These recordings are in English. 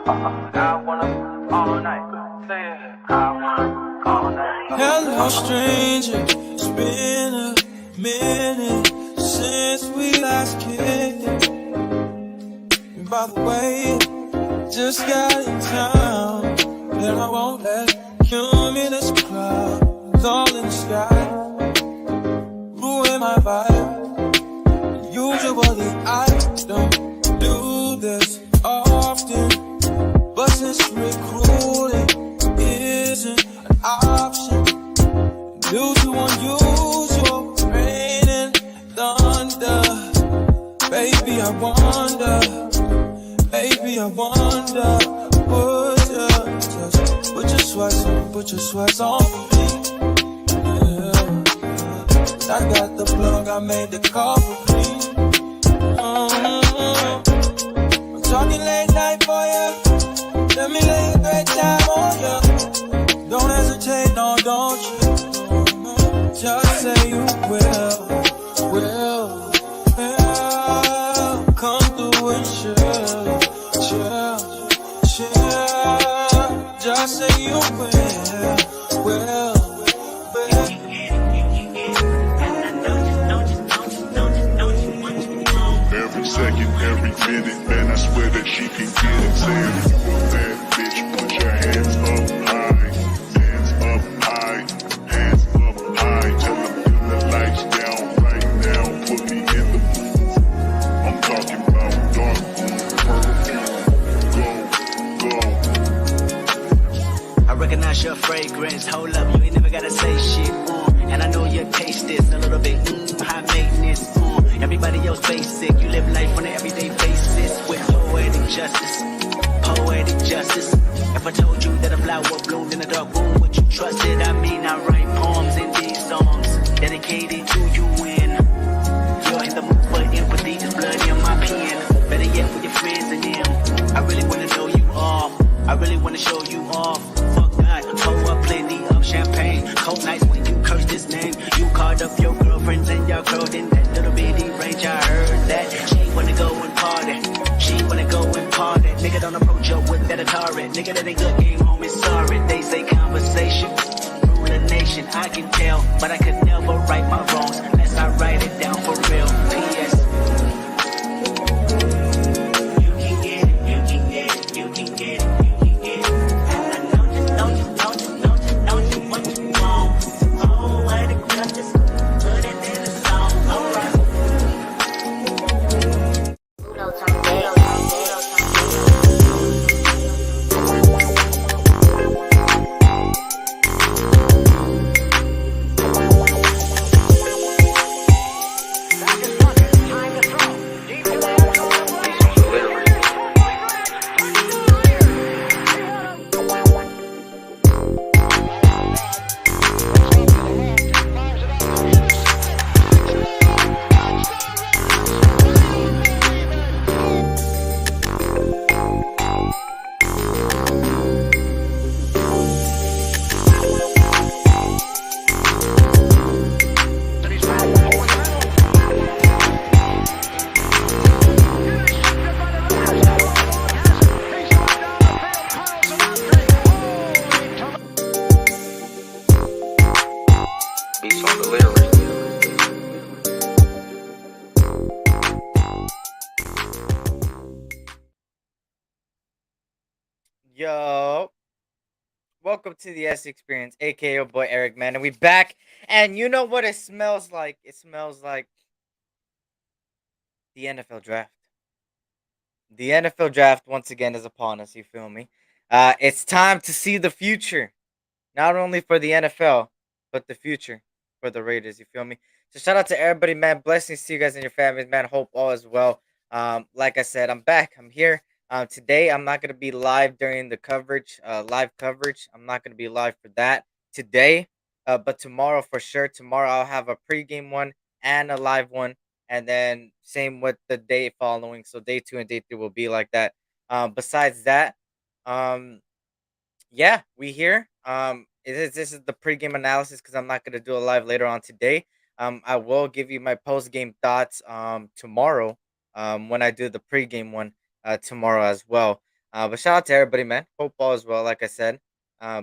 I wanna all night. Say it. I wanna all night. Hello, stranger. It's been a minute since we last kicked it. And by the way, just got in town, and I won't let cumulus clouds all in the sky ruin my vibe. Usually I don't do this often, but since recruiting isn't an option, due to unusual rain and thunder, baby I wonder, put your sweats on for me. Yeah. I got the plug, I made the call for me. I'm talking late night for ya. Let me lay a great time on ya. Don't hesitate, no, don't you? Just say you will. Come through and chill. Just say you will. Every second, every minute, man, I swear that she can get it. Saying if you a bad bitch, put your hands up high. Hands up high, hands up high. Tell them turn the lights down right now. Put me in the mood. I'm talking about dark perfume. Go. I recognize your fragrance. Hold up, you ain't never gotta say shit. And I know your taste is a little bit high maintenance. Everybody else basic. You live life on an everyday basis with poetic justice. Poetic justice. If I told you that a flower bloomed in a dark room, would you trust it? I mean, I write poems in these songs dedicated to you when you're in the mood for empathy. There's blood in my pen. Better yet, with your friends and them. I really wanna know you all. I really wanna show you off. Fuck that, pour up plenty of champagne. Cold nights when you curse this name. You called up your girlfriends and y'all curled in that little bitty range. I heard that she wanna go and party. She wanna go and party. Nigga don't approach her with that Atari. Nigga that ain't good game home is sorry. They say conversation rule the nation. I can tell, but I could never right my wrongs unless I write it down for real. P.S. You can get it, you can get it, you can get it. Yo, welcome to the S Experience, aka your boy Eric, man, and we back. And you know what it smells like? It smells like the NFL draft. The NFL draft once again is upon us. You feel me? It's time to see the future, not only for the NFL, but the future for the Raiders. You feel me? So shout out to everybody, man. Blessings to you guys and your families, man. Hope all is well. Like I said, I'm back. I'm here. Today I'm not gonna be live during the coverage, live coverage. I'm not gonna be live for that today. But tomorrow for sure. Tomorrow I'll have a pregame one and a live one, and then same with the day following. So day 2 and day 3 will be like that. Besides that, um, yeah, we here. This is the pregame analysis because I'm not gonna do a live later on today. I will give you my post game thoughts tomorrow. When I do the pregame one tomorrow as well. But shout out to everybody, man. Hope all is well. Like I said,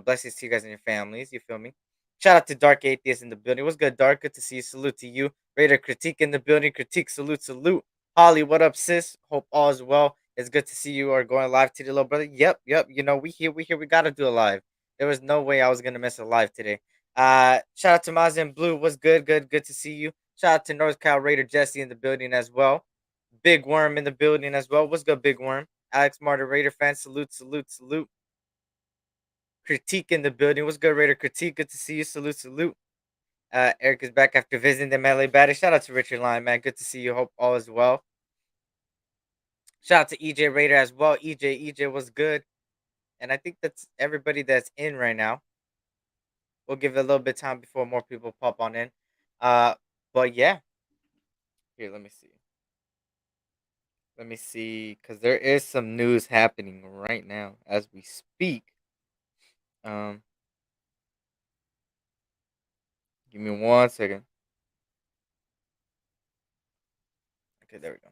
blessings to you guys and your families. You feel me? Shout out to Dark Atheist in the building. What's good, Dark? Good to see you. Salute to you. Raider Critique in the building. Critique, salute, salute. Holly, what up, sis? Hope all is well. It's good to see you are going live today, little brother. Yep, yep. You know, we here. We gotta do a live. There was no way I was gonna miss a live today. Shout out to Maz and Blue. What's good? Good to see you. Shout out to North Cal Raider Jesse in the building as well. Big Worm in the building as well. What's good, Big Worm? Alex Martin, Raider fan. Salute, salute, salute. Critique in the building. What's good, Raider Critique? Good to see you. Salute, salute. Eric is back after visiting the Melee Battle. Shout out to Richard Lyon, man. Good to see you. Hope all is well. Shout out to EJ Raider as well. EJ was good. And I think that's everybody that's in right now. We'll give it a little bit of time before more people pop on in. Uh, but yeah. Here, let me see. Let me see, because there is some news happening right now as we speak. Um, Give me 1 second. Okay, there we go.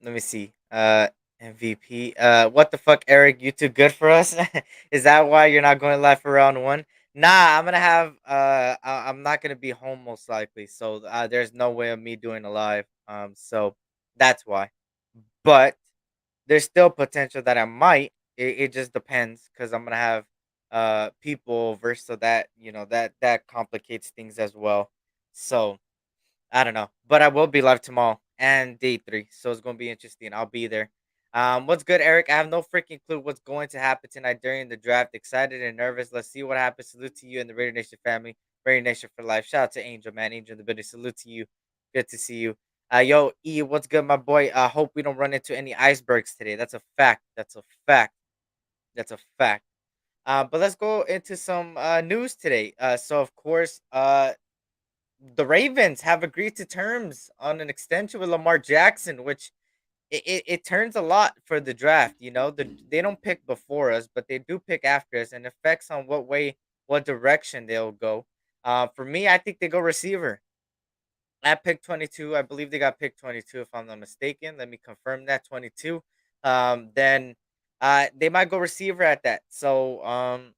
Let me see. MVP. What the fuck, Eric? You too good for us? Is that why you're not going live for round one? Nah, I'm gonna have. I'm not gonna be home most likely, so there's no way of me doing a live. So that's why. But there's still potential that I might. It just depends because I'm gonna have people over, so that that complicates things as well. So I don't know, but I will be live tomorrow and day three, so it's gonna be interesting. I'll be there. What's good, Eric? I have no freaking clue what's going to happen tonight during the draft. Excited and nervous. Let's see what happens. Salute to you and the Raider Nation family. Raider Nation for life. Shout out to Angel, man. Angel in the building. Salute to you. Good to see you. Yo, E, what's good, my boy? I hope we don't run into any icebergs today. That's a fact. That's a fact. That's a fact. But let's go into some news today. So of course, the Ravens have agreed to terms on an extension with Lamar Jackson, which it turns a lot for the draft. They don't pick before us, but they do pick after us, and affects on what direction they'll go. For me, I think they go receiver at pick 22. I believe they got pick 22, if I'm not mistaken. Let me confirm that 22. Then they might go receiver at that. So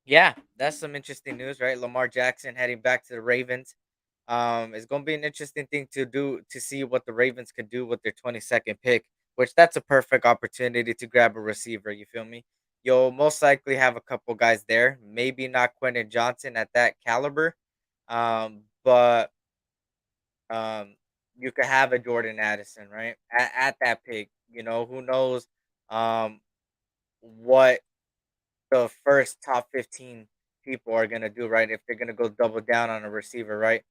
yeah, that's some interesting news, right? Lamar Jackson heading back to the Ravens. It's gonna be an interesting thing to do to see what the Ravens could do with their 22nd pick, which that's a perfect opportunity to grab a receiver. You feel me? You'll most likely have a couple guys there, maybe not Quentin Johnson at that caliber, but you could have a Jordan Addison, right? At that pick, who knows um what the first top 15 people are gonna do, right? If they're gonna go double down on a receiver, right?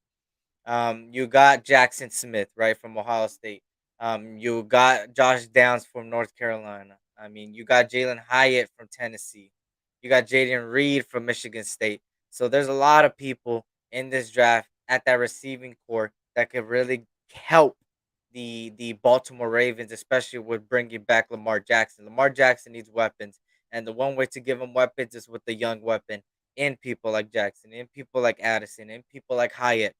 You got Jackson Smith, right, from Ohio State. You got Josh Downs from North Carolina. I mean, you got Jalen Hyatt from Tennessee. You got Jaden Reed from Michigan State. So there's a lot of people in this draft at that receiving core that could really help the Baltimore Ravens, especially with bringing back Lamar Jackson. Lamar Jackson needs weapons, and the one way to give him weapons is with the young weapon in people like Jackson, in people like Addison, in people like Hyatt,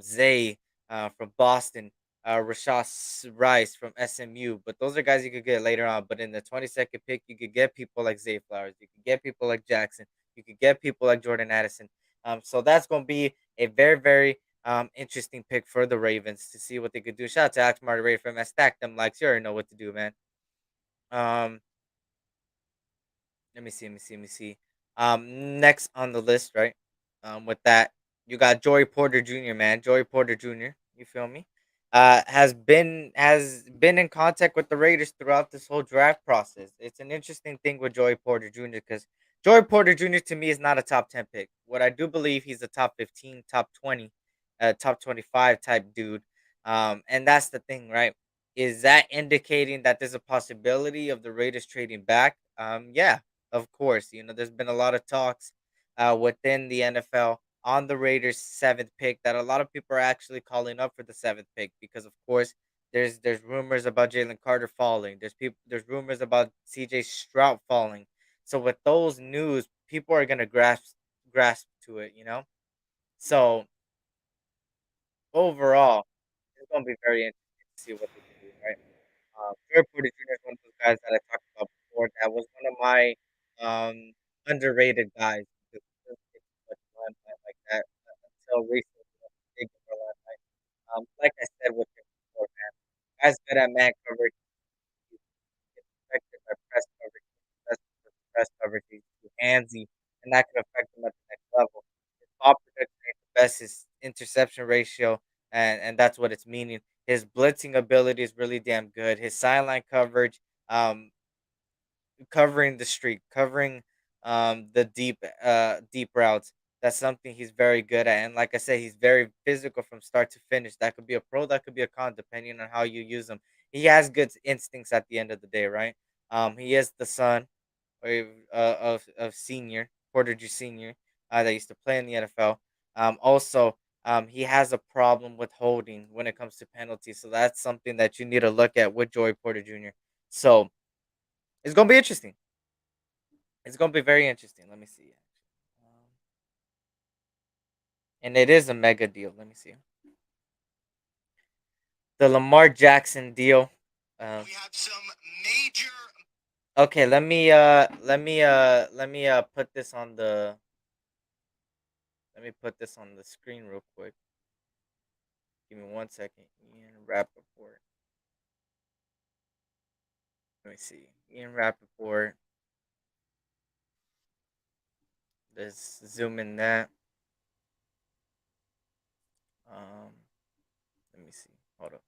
Zay from Boston, Rice from SMU. But those are guys you could get later on. But in the 22nd pick, you could get people like Zay Flowers. You could get people like Jackson. You could get people like Jordan Addison. So that's going to be a very, very interesting pick for the Ravens to see what they could do. Shout out to Alex Martin Raider from Stack them likes. You already know what to do, man. Um, let me see. Next on the list, right? With that, you got Joey Porter Jr., man. Joey Porter Jr. You feel me? Has been in contact with the Raiders throughout this whole draft process. It's an interesting thing with Joey Porter Jr. because Joey Porter Jr. to me is not a top 10 pick. What I do believe he's a top 15, top 20, top 25 type dude. And that's the thing, right? Is that indicating that there's a possibility of the Raiders trading back? Yeah, of course. There's been a lot of talks within the NFL on the Raiders' seventh pick that a lot of people are actually calling up for the seventh pick because, of course, there's rumors about Jalen Carter falling. There's rumors about C.J. Stroud falling. So with those news, people are gonna grasp to it. So overall, it's gonna be very interesting to see what they can do, right? Joey Porter Jr. is one of those guys that I talked about before. That was one of my underrated guys because he doesn't get too much limelight like that until recently. They get more limelight. Like I said with him before, man, guys good at man coverage. He's affected by press coverage. That's press coverage. He's too handsy, and that could affect him at the next level. His ball protection ain't the best. His interception ratio, and that's what it's meaning. His blitzing ability is really damn good. His sideline coverage, um, covering the street, covering the deep routes. That's something he's very good at. And like I said, he's very physical from start to finish. That could be a pro, that could be a con, depending on how you use him. He has good instincts at the end of the day, right? He is the son of senior Porter G Senior that used to play in the NFL. Also, he has a problem with holding when it comes to penalties, so that's something that you need to look at with Joey Porter Jr. So it's gonna be interesting. It's gonna be very interesting. Let me see. And it is a mega deal. Let me see. The Lamar Jackson deal. We have some major. Okay, let me put this on the let me put this on the screen real quick. Give me 1 second. Ian Rappaport. Let me see. Ian Rappaport. Let's zoom in that. Um, let me see. Hold up.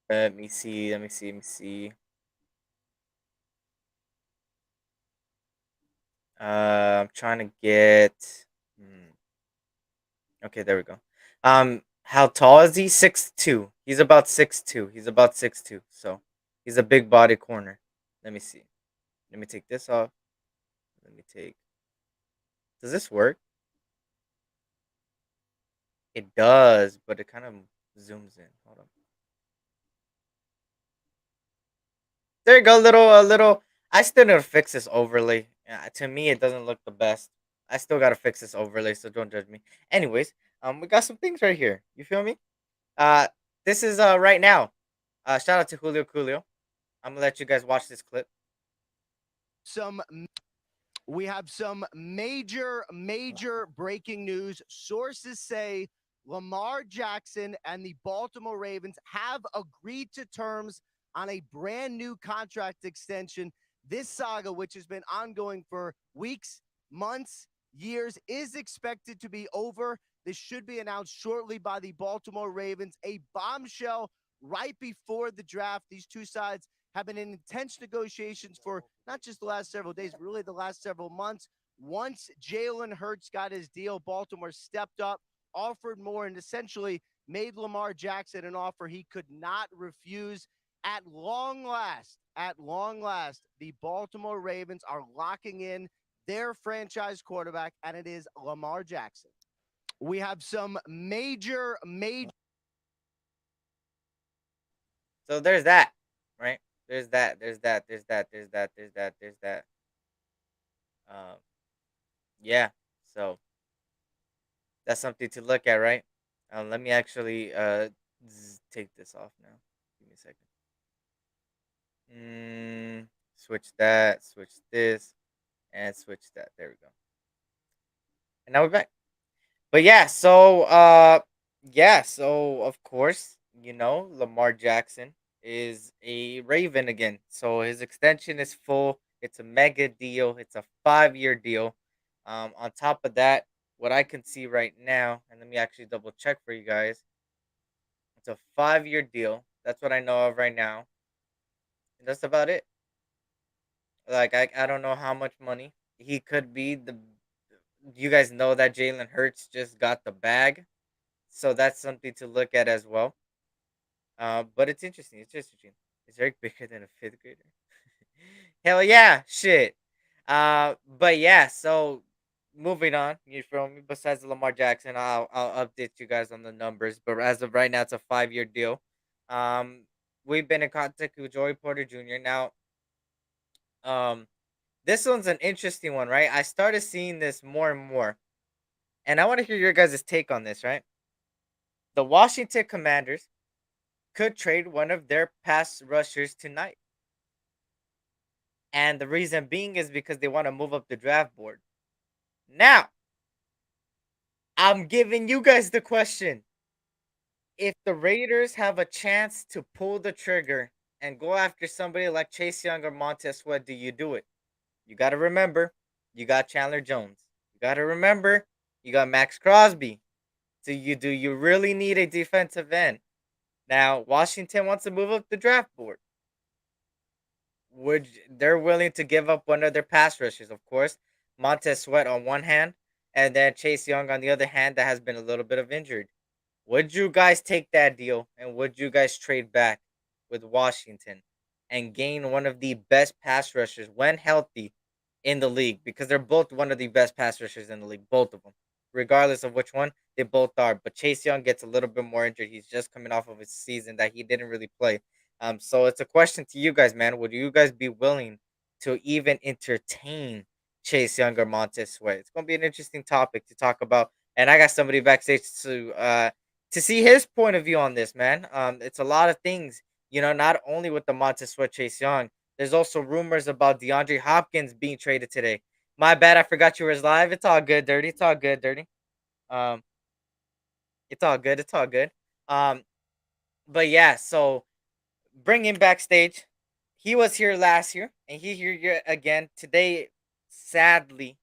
Let me see. Let me see. Let me see. I'm trying to get. Hmm. Okay, there we go. How tall is he? 6'2". He's about 6'2". He's about 6'2". So he's a big body corner. Let me see. Let me take this off. Let me take. Does this work? It does, but it kind of zooms in. Hold on. There you go. A little. I still need to fix this overlay. To me, it doesn't look the best. I still gotta fix this overlay, so don't judge me. Anyways, we got some things right here. You feel me? Uh, this is right now. Shout out to Julio Coolio. I'm gonna let you guys watch this clip. Some we have some major breaking news. Sources say Lamar Jackson and the Baltimore Ravens have agreed to terms on a brand new contract extension. This saga, which has been ongoing for weeks, months, years, is expected to be over. This should be announced shortly by the Baltimore Ravens. A bombshell right before the draft. These two sides have been in intense negotiations for not just the last several days, but really the last several months. Once Jalen Hurts got his deal, Baltimore stepped up, offered more, and essentially made Lamar Jackson an offer he could not refuse. At long last, the Baltimore Ravens are locking in their franchise quarterback, and it is Lamar Jackson. We have some major. So there's that, right? There's that. There's that. There's that. There's that. There's that. There's that. Um, yeah. So that's something to look at, right? Let me actually take this off now. Give me a second. Switch that. Switch this, and switch that. There we go. And now we're back. But so of course, Lamar Jackson is a Raven again. So his extension is full. It's a mega deal. It's a 5-year deal. On top of that, what I can see right now, and let me actually double check for you guys. It's a 5-year deal. That's what I know of right now. And that's about it. Like I don't know how much money he could be. You guys know that Jalen Hurts just got the bag. So that's something to look at as well. But it's interesting. It's interesting. Is Eric bigger than a fifth grader? Hell yeah, shit. But yeah. So moving on, you feel me? Besides Lamar Jackson, I'll update you guys on the numbers. But as of right now, it's a 5-year deal. Um, we've been in contact with Joey Porter Jr. Now, um, this one's an interesting one, right? I started seeing this more and more, and I want to hear your guys' take on this, right? The Washington Commanders could trade one of their pass rushers tonight. And the reason being is because they want to move up the draft board. Now, I'm giving you guys the question. If the Raiders have a chance to pull the trigger and go after somebody like Chase Young or Montez Sweat, do you do it? You got to remember, you got Chandler Jones. You got to remember, you got Max Crosby. Do you really need a defensive end? Now, Washington wants to move up the draft board. They're willing to give up one of their pass rushers, of course, Montez Sweat on one hand, and then Chase Young on the other hand that has been a little bit of injured. Would you guys take that deal and would you guys trade back with Washington and gain one of the best pass rushers when healthy in the league? Because they're both one of the best pass rushers in the league, both of them. Regardless of which one, they both are. But Chase Young gets a little bit more injured. He's just coming off of a season that he didn't really play. So it's a question to you guys, man. Would you guys be willing to even entertain Chase Young or Montez Sweat? It's gonna be an interesting topic to talk about. And I got somebody backstage to see his point of view on this, man. It's a lot of things, not only with the Montez Sweat Chase Young, there's also rumors about DeAndre Hopkins being traded today. My bad, I forgot you was live. It's all good, Dirty. It's all good, Dirty. Um, it's all good. It's all good. Um, but yeah, so bring him backstage. He was here last year, and he here again today. Sadly,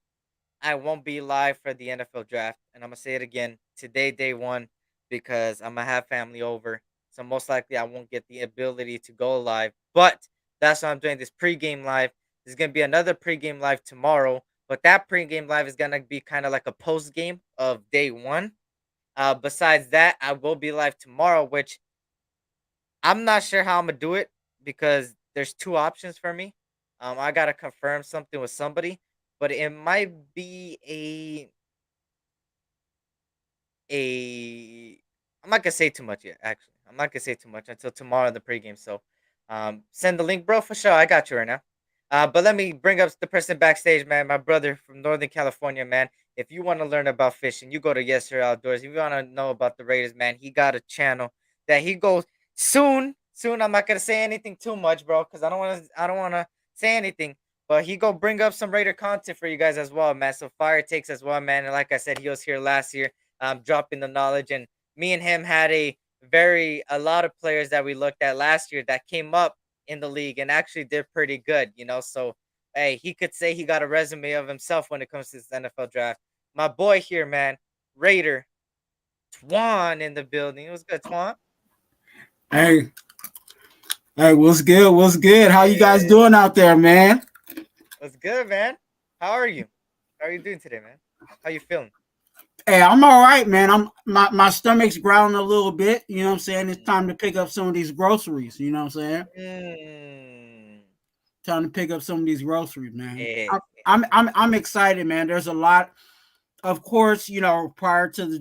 I won't be live for the NFL draft, and I'm gonna say it again today, day one, because I'm gonna have family over. So most likely, I won't get the ability to go live. But that's why I'm doing this pregame live. There's gonna be another pregame live tomorrow, but that pregame live is gonna be kind of like a post game of day one. Besides that, I will be live tomorrow, which I'm not sure how I'm gonna do it because there's two options for me. I gotta confirm something with somebody, but it might be a I'm not gonna say too much yet. Actually, I'm not gonna say too much until tomorrow in the pregame. So, send the link, bro, for sure. I got you right now. But let me bring up the person backstage, man. My brother from Northern California, man. If you want to learn about fishing, you go to Yes Sir Outdoors. If you want to know about the Raiders, man, he got a channel that he goes soon. Soon, I'm not gonna say anything too much, bro, because I don't wanna say anything. But he go bring up some Raider content for you guys as well, man. So fire takes as well, man. And like I said, he was here last year, dropping the knowledge. And me and him had a lot of players that we looked at last year that came up in the league and actually did pretty good. So hey, he could say he got a resume of himself when it comes to this NFL draft. My boy here, man, Raider Twan in the building. It was good, Twan. Hey, hey, what's good? What's good? How you guys Hey, doing out there, man? what's good, man? How are you? How are you doing today, man? How you feeling? Hey, I'm all right, man. My stomach's growling a little bit. You know what I'm saying? It's Mm. time to pick up some of these groceries. You know what I'm saying? Mm. Time to pick up some of these groceries, man. Eh, I'm excited, man. There's a lot, of course. Prior to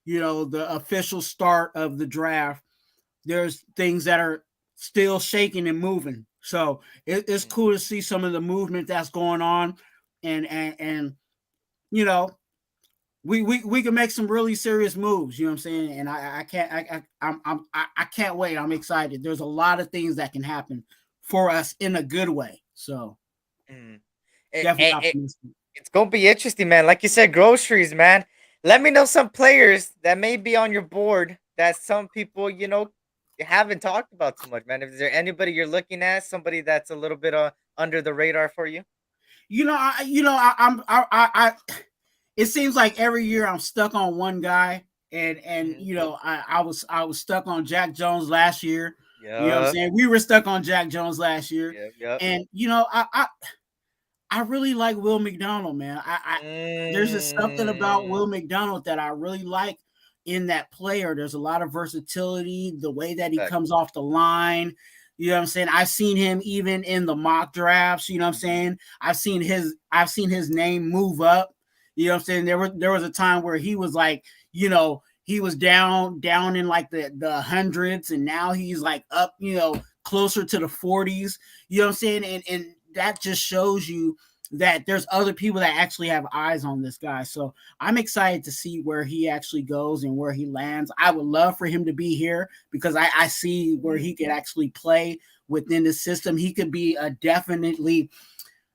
the official start of the draft, there's things that are still shaking and moving. So it's mm, cool to see some of the movement that's going on, and you know we can make some really serious moves. You know what I'm saying? And I can't I can't wait. I'm excited. There's a lot of things that can happen for us in a good way. So mm. definitely optimistic. It's gonna be interesting, man. Like you said, groceries, man. Let me know some players that may be on your board that some people, haven't talked about too much, man. Is there anybody you're looking at? Somebody that's a little bit under the radar for you? It seems like every year I'm stuck on one guy, and Mm-hmm. I was stuck on Jack Jones last year. You know what I'm Yep. saying? We were stuck on Jack Jones last year, Yep. Yep. and I really like Will McDonald, man. There's just something about Mm. Will McDonald that I really like in that player. There's a lot of versatility, the way that he Fact. comes off the line. You know what I'm saying? I've seen him even in the mock drafts, you know what I'm Mm-hmm. saying? I've seen his name move up. You know what I'm saying? There was a time where he was like, he was down in like the hundreds, and now he's like up, closer to the 40s. You know what I'm saying? And that just shows you that there's other people that actually have eyes on this guy. So I'm excited to see where he actually goes and where he lands. I would love for him to be here because I see where he could actually play within the system. He could be a definitely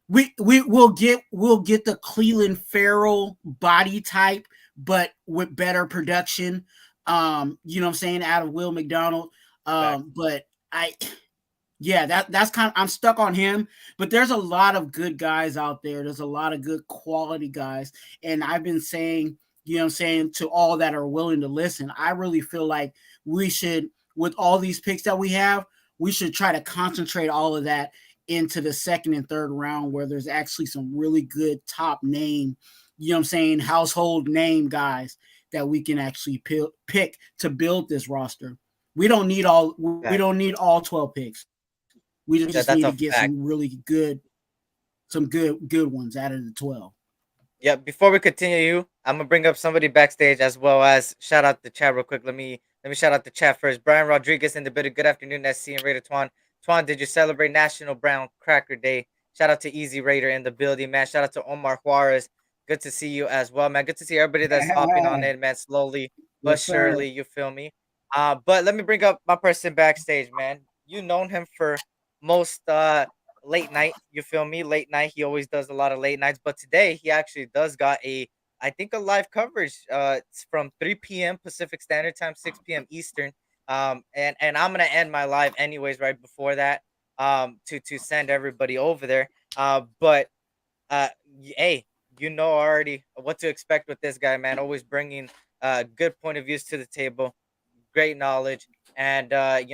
we'll get the Cleveland Farrell body type, but with better production. You know what I'm saying, out of Will McDonald. But that's kind of, I'm stuck on him, but there's a lot of good guys out there. There's a lot of good quality guys. And I've been saying, you know what I'm saying, to all that are willing to listen, I really feel like we should, with all these picks that we have, we should try to concentrate all of that into the second and third round where there's actually some really good top name, you know what I'm saying, household name guys that we can actually pick to build this roster. We don't need all 12 picks. We just need to get some really good, good ones out of the 12. Yeah, before we continue, I'm gonna bring up somebody backstage as well as shout out the chat real quick. Let me shout out the chat first. Brian Rodriguez in the building. Good afternoon, SC and Raider Twan. Twan, did you celebrate National Brown Cracker Day? Shout out to Easy Raider in the building, man. Shout out to Omar Juarez. Good to see you as well, man. Good to see everybody that's hopping on in, man. Slowly but surely, you feel me? But let me bring up my person backstage, man. You known him for most late night, you feel me? Late night. He always does a lot of late nights, but today he actually does got I think a live coverage. It's from 3 p.m. Pacific Standard Time, 6 p.m. Eastern. And I'm gonna end my live anyways right before that. To send everybody over there. But hey, you know already what to expect with this guy, man. Always bringing good point of views to the table, great knowledge, and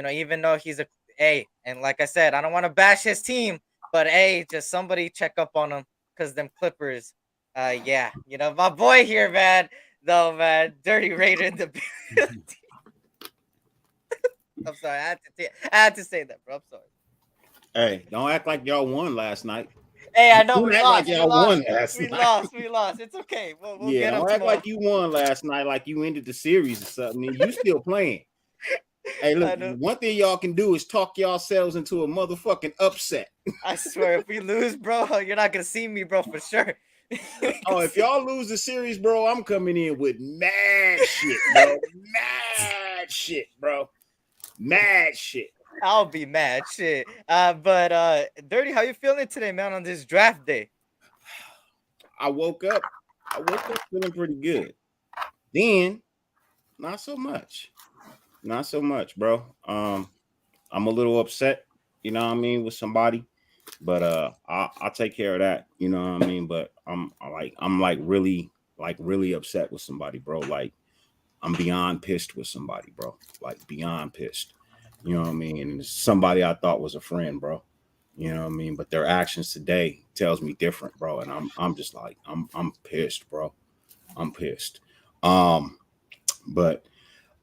even though he's and like I said, I don't want to bash his team, but just somebody check up on him because them Clippers, yeah, my boy here, man. No, man, Dirty Raider in the building. I'm sorry, I had to say that, bro. I'm sorry. Hey, don't act like y'all won last night. Hey, I know we act lost. like y'all won last We night. lost. We lost. It's okay. We'll Yeah, get don't them act tomorrow. like you won last night, like you ended the series or something. And you still playing. Hey, look, one thing y'all can do is talk yourselves into a motherfucking upset. I swear, if we lose, bro, you're not gonna see me, bro, for sure. Oh, if y'all lose the series, bro, I'm coming in with mad shit, bro. Mad shit, bro. Mad shit. I'll be mad, shit. But Dirty, how you feeling today, man, on this draft day? I woke up feeling pretty good. Then, not so much. Not so much, bro. I'm a little upset, you know what I mean, with somebody. But I'll take care of that, you know what I mean. But I'm really upset with somebody, bro. Like I'm beyond pissed with somebody, bro. Like beyond pissed. You know what I mean? And it's somebody I thought was a friend, bro. You know what I mean? But their actions today tells me different, bro. And I'm just like I'm pissed, bro. I'm pissed. But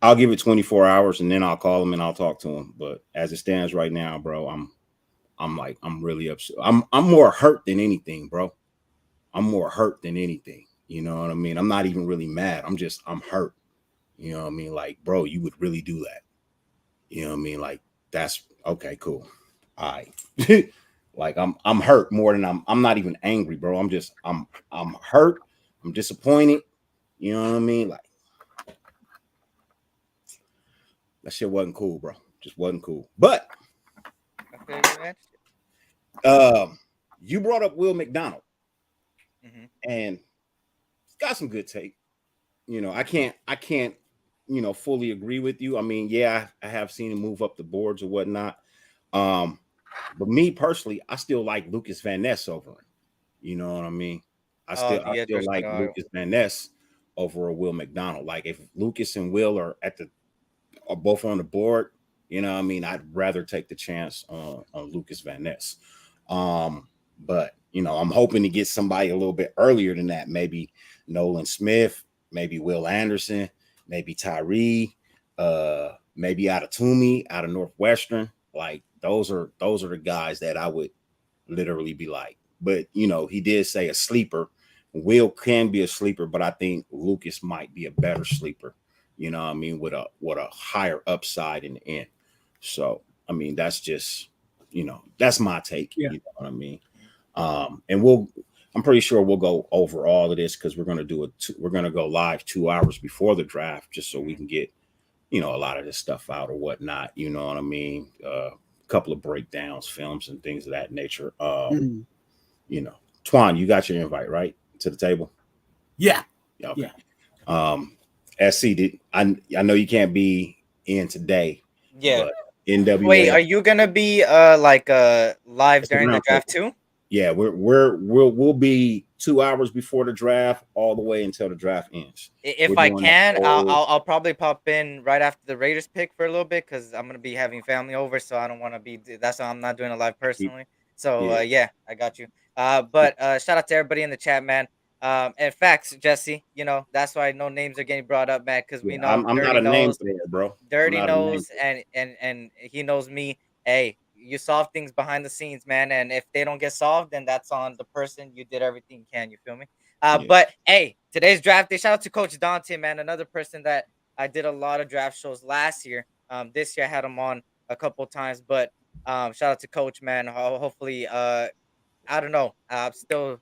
I'll give it 24 hours and then I'll call him and I'll talk to him. But as it stands right now, bro, I'm really upset. I'm more hurt than anything, bro. I'm more hurt than anything. You know what I mean? I'm not even really mad. I'm hurt. You know what I mean? Like, bro, you would really do that. You know what I mean? Like, that's okay, cool. All right. Like I'm hurt more than I'm not even angry, bro. I'm hurt. I'm disappointed. You know what I mean? Like that shit wasn't cool, bro. Just wasn't cool. But you brought up Will McDonald. And he's got some good tape. You know, I can't, fully agree with you. I mean, yeah, I have seen him move up the boards or whatnot. But me personally, I still like Lucas Van Ness over him. You know what I mean? I still like Lucas Van Ness over a Will McDonald. Like if Lucas and Will are both on the board, you know what I mean? I'd rather take the chance on Lucas Van Ness. But I'm hoping to get somebody a little bit earlier than that. Maybe Nolan Smith, maybe Will Anderson, maybe Tyree, maybe out of Toomey, out of Northwestern. Like those are the guys that I would literally be like. But he did say a sleeper. Will can be a sleeper, but I think Lucas might be a better sleeper. You know what I mean? With a higher upside in the end. So I mean, that's just that's my take. Yeah. You know what I mean? And I'm pretty sure we'll go over all of this because we're gonna do we're gonna go live 2 hours before the draft just so we can get a lot of this stuff out or whatnot. You know what I mean? A couple of breakdowns, films, and things of that nature. Mhm. You know, Twan, you got your invite right to the table. Yeah. Yeah, okay. Yeah. SC, I know you can't be in today, Yeah. but Wait, NWA are you gonna be like live it's a during the draft roundtable. too? Yeah, we'll be 2 hours before the draft, all the way until the draft ends. If We're I doing that can, whole I'll probably pop in right after the Raiders pick for a little bit because I'm gonna be having family over, so I don't want to be. That's why I'm not doing it live personally. So yeah. yeah, I got you. But shout out to everybody in the chat, man. And facts, Jesse. That's why no names are getting brought up, man, because we Yeah, know I'm not Dirty a name knows. thrower, bro. I'm Dirty not a name knows, thrower. and he knows me. Hey, you solve things behind the scenes, man. And if they don't get solved, then that's on the person. You did everything you can. You feel me? Yeah. But hey, today's draft day. Shout out to Coach Dante, man. Another person that I did a lot of draft shows last year. This year I had him on a couple times, but shout out to Coach, man. Hopefully, I don't know. I'm still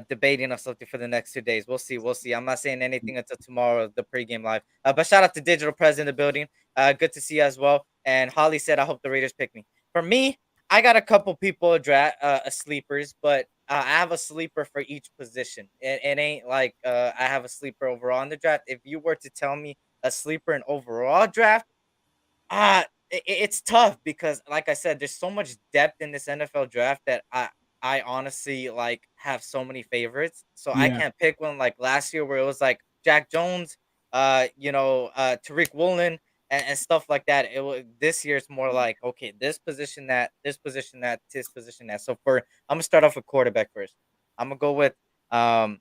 debating on something for the next 2 days. We'll see. We'll see. I'm not saying anything until tomorrow, the pregame live. But shout out to Digital Prez in the building. Good to see you as well. And Holly said, I hope the Raiders pick me. For me, I got a couple people a sleepers, but I have a sleeper for each position. It ain't like I have a sleeper overall in the draft. If you were to tell me a sleeper in overall draft, it's tough because, like I said, there's so much depth in this NFL draft that I honestly like have so many favorites. So I Yeah. can't pick one like last year where it was like Jack Jones, Tariq Woolen and stuff like that. It was this year. It's more like okay, this position that, this position that, this position that. So I'm gonna start off with quarterback first. I'm gonna go with um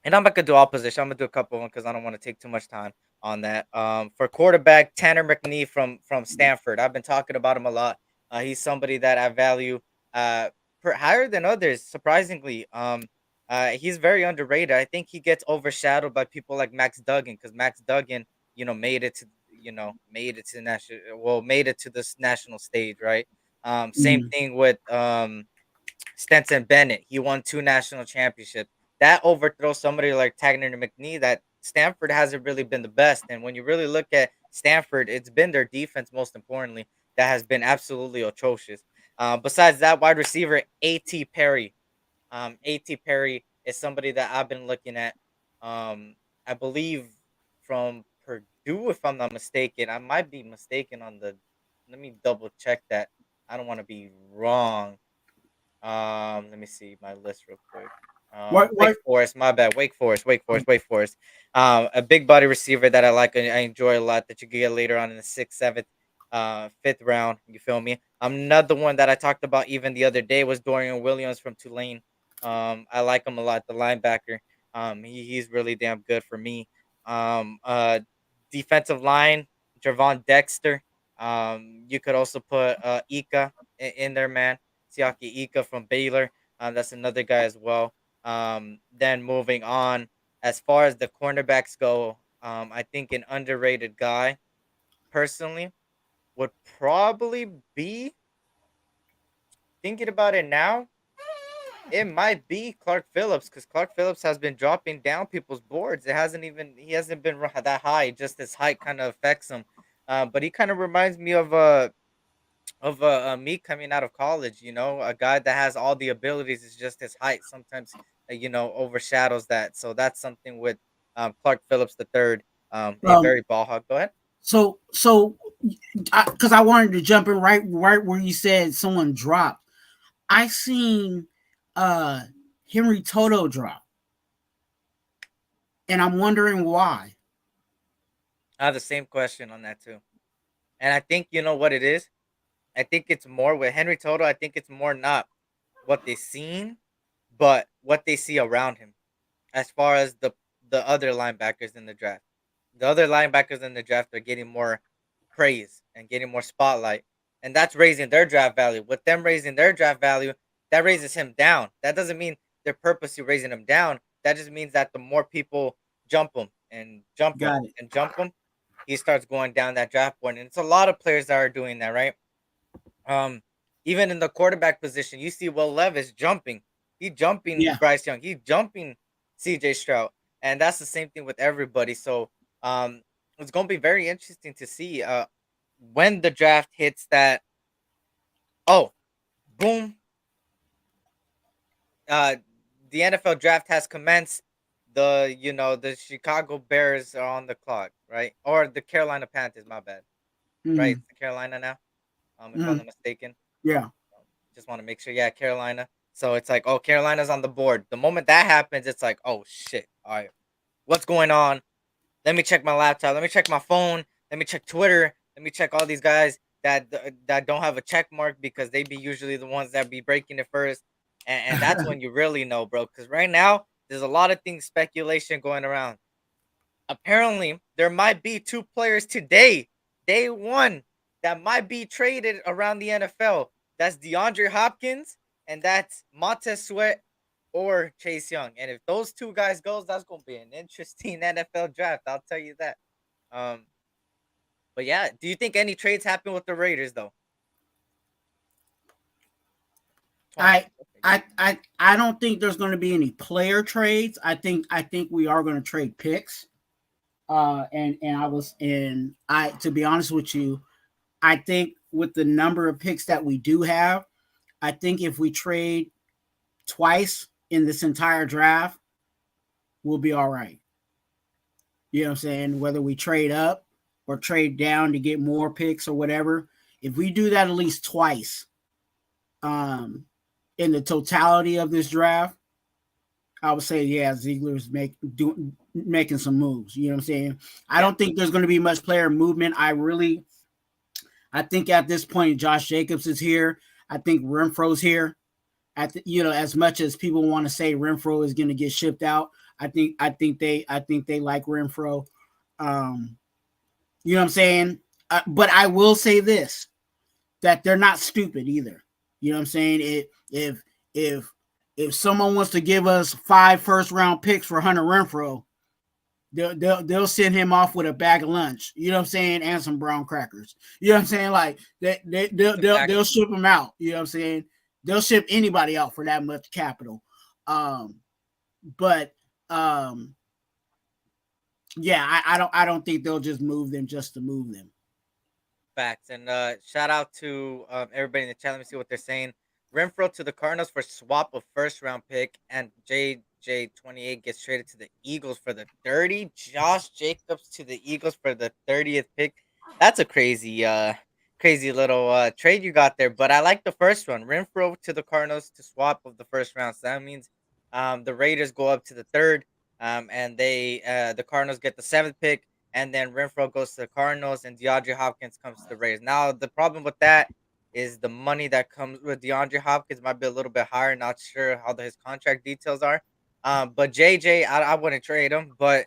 and I'm not gonna do all position. I'm gonna do a couple of them because I don't want to take too much time on that. For quarterback, Tanner McNee from Stanford. I've been talking about him a lot. He's somebody that I value higher than others. Surprisingly, he's very underrated. I think he gets overshadowed by people like Max Duggan because Max Duggan, made it to made it to this national stage, right? Same Mhm. thing with Stenson Bennett. He won 2 national championships. That overthrows somebody like Tagner McNee that Stanford hasn't really been the best. And when you really look at Stanford, it's been their defense, most importantly, that has been absolutely atrocious. Besides that, wide receiver A.T. Perry. A.T. Perry is somebody that I've been looking at. I believe from Purdue, if I'm not mistaken. I might be mistaken on the. Let me double check that. I don't want to be wrong. Let me see my list real quick. Wake What? Forest, my bad. Wake Forest. A big body receiver that I like and I enjoy a lot that you can get later on in the sixth, seventh, fifth round. You feel me? Another one that I talked about even the other day was Dorian Williams from Tulane. I like him a lot, the linebacker. He's really damn good for me. Um, uh, Defensive line, Javon Dexter. You could also put Ika in there, man. Siaki Ika from Baylor. That's another guy as well. Then moving on, as far as the cornerbacks go, I think an underrated guy personally would probably be, thinking about it now. It might be Clark Phillips because Clark Phillips has been dropping down people's boards. He hasn't been that high. Just his height kind of affects him. But he kind of reminds me of me coming out of college. A guy that has all the abilities. It's just his height sometimes overshadows that. So that's something with Clark Phillips the third. A Um. very ball hog. Go ahead. So, because I wanted to jump in right where you said someone dropped. I seen uh Henry Toto drop, and I'm wondering why. I have the same question on that too, and I think you know what it is. I think it's more with Henry Toto. I think it's more not what they seen, but what they see around him. As far as the other linebackers in the draft, the other linebackers in the draft are getting more praise and getting more spotlight, and that's raising their draft value. With them raising their draft value, that raises him down. That doesn't mean they're purposely raising him down. That just means that the more people jump him and jump him Got it. and jump him, he starts going down that draft board. And it's a lot of players that are doing that, right? Um, Even in the quarterback position, you see Will Levis jumping. He jumping Yeah. Bryce Young. He jumping CJ Stroud. And that's the same thing with everybody. So it's gonna be very interesting to see when the draft hits that. Oh, boom. Uh the NFL draft has commenced. The Chicago Bears are on the clock, right? Or the Carolina Panthers, my bad. Right? Mhm. It's the Carolina now. If I'm Mhm. not mistaken. Yeah. Just want to make sure. Yeah, Carolina. So it's like, oh, Carolina's on the board. The moment that happens, it's like, oh shit. All right, what's going on? Let me check my laptop. Let me check my phone. Let me check Twitter. Let me check all these guys that don't have a check mark because they be usually the ones that be breaking it first. And that's when you really know, bro. Because right now there's a lot of things speculation going around. Apparently, there might be two players today, day one, that might be traded around the NFL. That's DeAndre Hopkins and that's Montez Sweat or Chase Young. And if those two guys goes, that's gonna be an interesting NFL draft. I'll tell you that. Um, but yeah, do you think any trades happen with the Raiders though? Twan? I I don't think there's going to be any player trades. I think we are going to trade picks. And to be honest with you, I think with the number of picks that we do have, I think if we trade twice in this entire draft, we'll be all right. You know what I'm saying? Whether we trade up or trade down to get more picks or whatever, if we do that at least twice, in the totality of this draft, I would say, yeah, Ziegler's making some moves. You know what I'm saying? I Yeah, don't think there's going to be much player movement. I think at this point, Josh Jacobs is here. I think Renfro's here. As much as people want to say Renfro is going to get shipped out, I think they like Renfro. You know what I'm saying? But I will say this: that they're not stupid either. You know what I'm saying? If someone wants to give us 5 first-round picks for Hunter Renfro, they'll send him off with a bag of lunch. You know what I'm saying? And some brown crackers. You know what I'm saying? Like they'll ship him out. You know what I'm saying? They'll ship anybody out for that much capital. But yeah, I don't think they'll just move them just to move them. facts. And shout out to everybody in the chat. Let me see what they're saying. Renfro to the Cardinals for swap of first round pick, and JJ28 gets traded to the Eagles for the 30. Josh Jacobs to the Eagles for the 30th pick. That's a crazy little trade you got there. But I like the first one. Renfro to the Cardinals to swap of the first round. So that means the Raiders go up to the third, and the Cardinals get the 7th pick, and then Renfro goes to the Cardinals, and DeAndre Hopkins comes to the Raiders. Now the problem with that is the money that comes with DeAndre Hopkins might be a little bit higher. Not sure how his contract details are. But JJ, I wouldn't trade him. But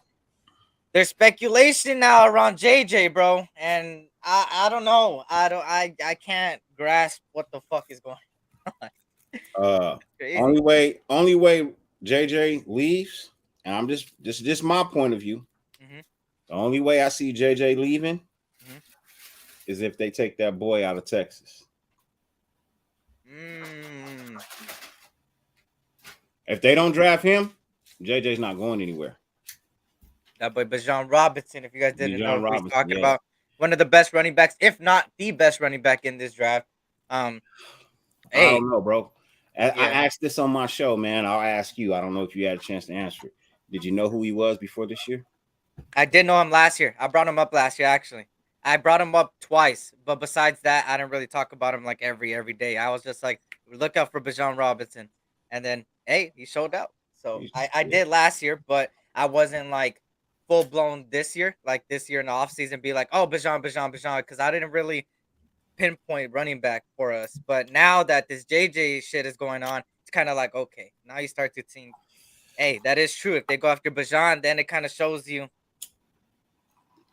there's speculation now around JJ, bro, and I don't know. I can't grasp what the fuck is going on. Crazy. Only way JJ leaves, and I'm just my point of view. Mm-hmm. The only way I see JJ leaving Mm-hmm. is if they take that boy out of Texas. Mm. If they don't draft him, JJ's not going anywhere. That boy Bijan Robinson, if you guys didn't know Bijan who he's Robinson, talking yeah. about, one of the best running backs, if not the best running back in this draft. I Hey, don't know, bro. I yeah, asked this on my show, man. I'll ask you. I don't know if you had a chance to answer it. Did you know who he was before this year? I did know him last year. I brought him up last year, actually. I brought him up twice, but besides that, I didn't really talk about him like every day. I was just like, look out for Bijan Robinson, and then hey, he showed out. So I Yeah. did last year, but I wasn't like full blown this year, like this year in the offseason, be like, oh, Bijan, because I didn't really pinpoint running back for us. But now that this JJ shit is going on, it's kind of like, okay, now you start to think, hey, that is true. If they go after Bijan, then it kind of shows you.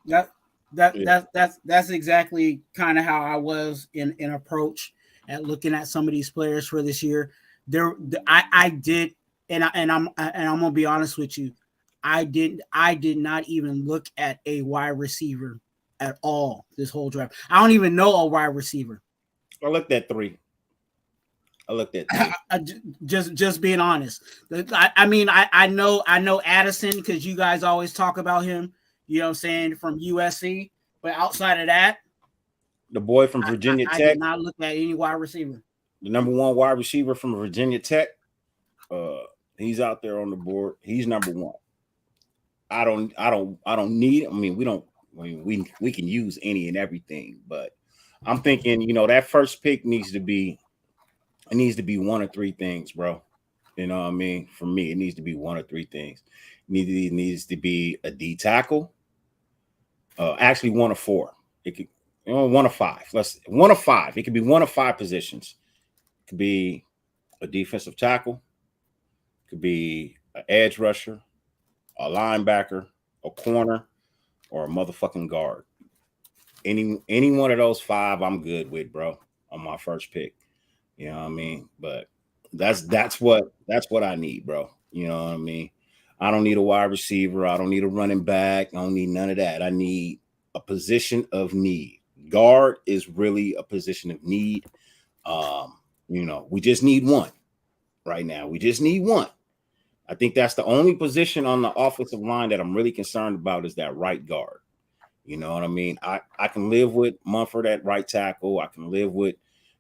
That that Yeah. that's exactly kind of how I was in approach at looking at some of these players for this year. I did, and I'm gonna be honest with you, I did not even look at a wide receiver at all this whole draft. I don't even know a wide receiver. I looked at 3. I looked at three. Just being honest. I mean, I know Addison because you guys always talk about him. You know what I'm saying, from USC. But outside of that, The boy from Virginia I Tech, did not look at any wide receiver. the number one wide receiver from Virginia Tech. He's out there on the board. He's number one. I don't need. I mean, we don't. I mean, we can use any and everything, but I'm thinking, that first pick needs to be. It needs to be one of three things, bro. You know what I mean? For me, it needs to be one of three things. It needs to be a D tackle. Actually, one of four. It could, one of five. One of five. It could be one of five positions. It could be a defensive tackle. It could be an edge rusher, a linebacker, a corner, or a motherfucking guard. Any one of those five, I'm good with, bro. On my first pick. You know what I mean? But that's what I need, bro. You know what I mean? I don't need a wide receiver. I don't need a running back. I don't need none of that. I need a position of need. Guard is really a position of need. We just need one right now. We just need one. I think that's the only position on the offensive line that I'm really concerned about is that right guard. You know what I mean? I can live with Mumford at right tackle. I can live with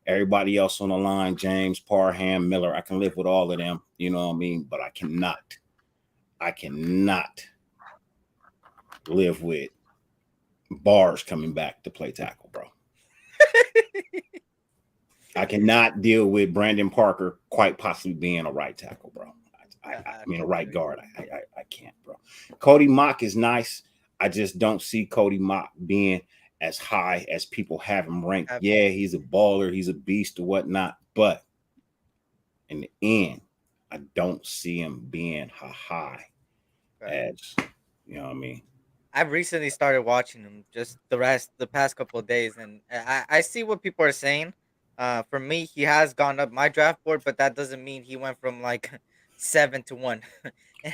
everybody else on the line, James, Parham, Miller. I can live with all of them. You know what I mean? But I cannot live with Bars coming back to play tackle, bro. I cannot deal with Brandon Parker quite possibly being a right tackle, bro. I mean, a right guard. I can't, bro. Cody Mock is nice. I just don't see Cody Mock being as high as people have him ranked. Yeah, he's a baller. He's a beast or whatnot. But in the end, I don't see him being high as, you know what I mean? I've recently started watching him just the past couple of days, and I see what people are saying. For me, he has gone up my draft board, but that doesn't mean he went from like 7 to 1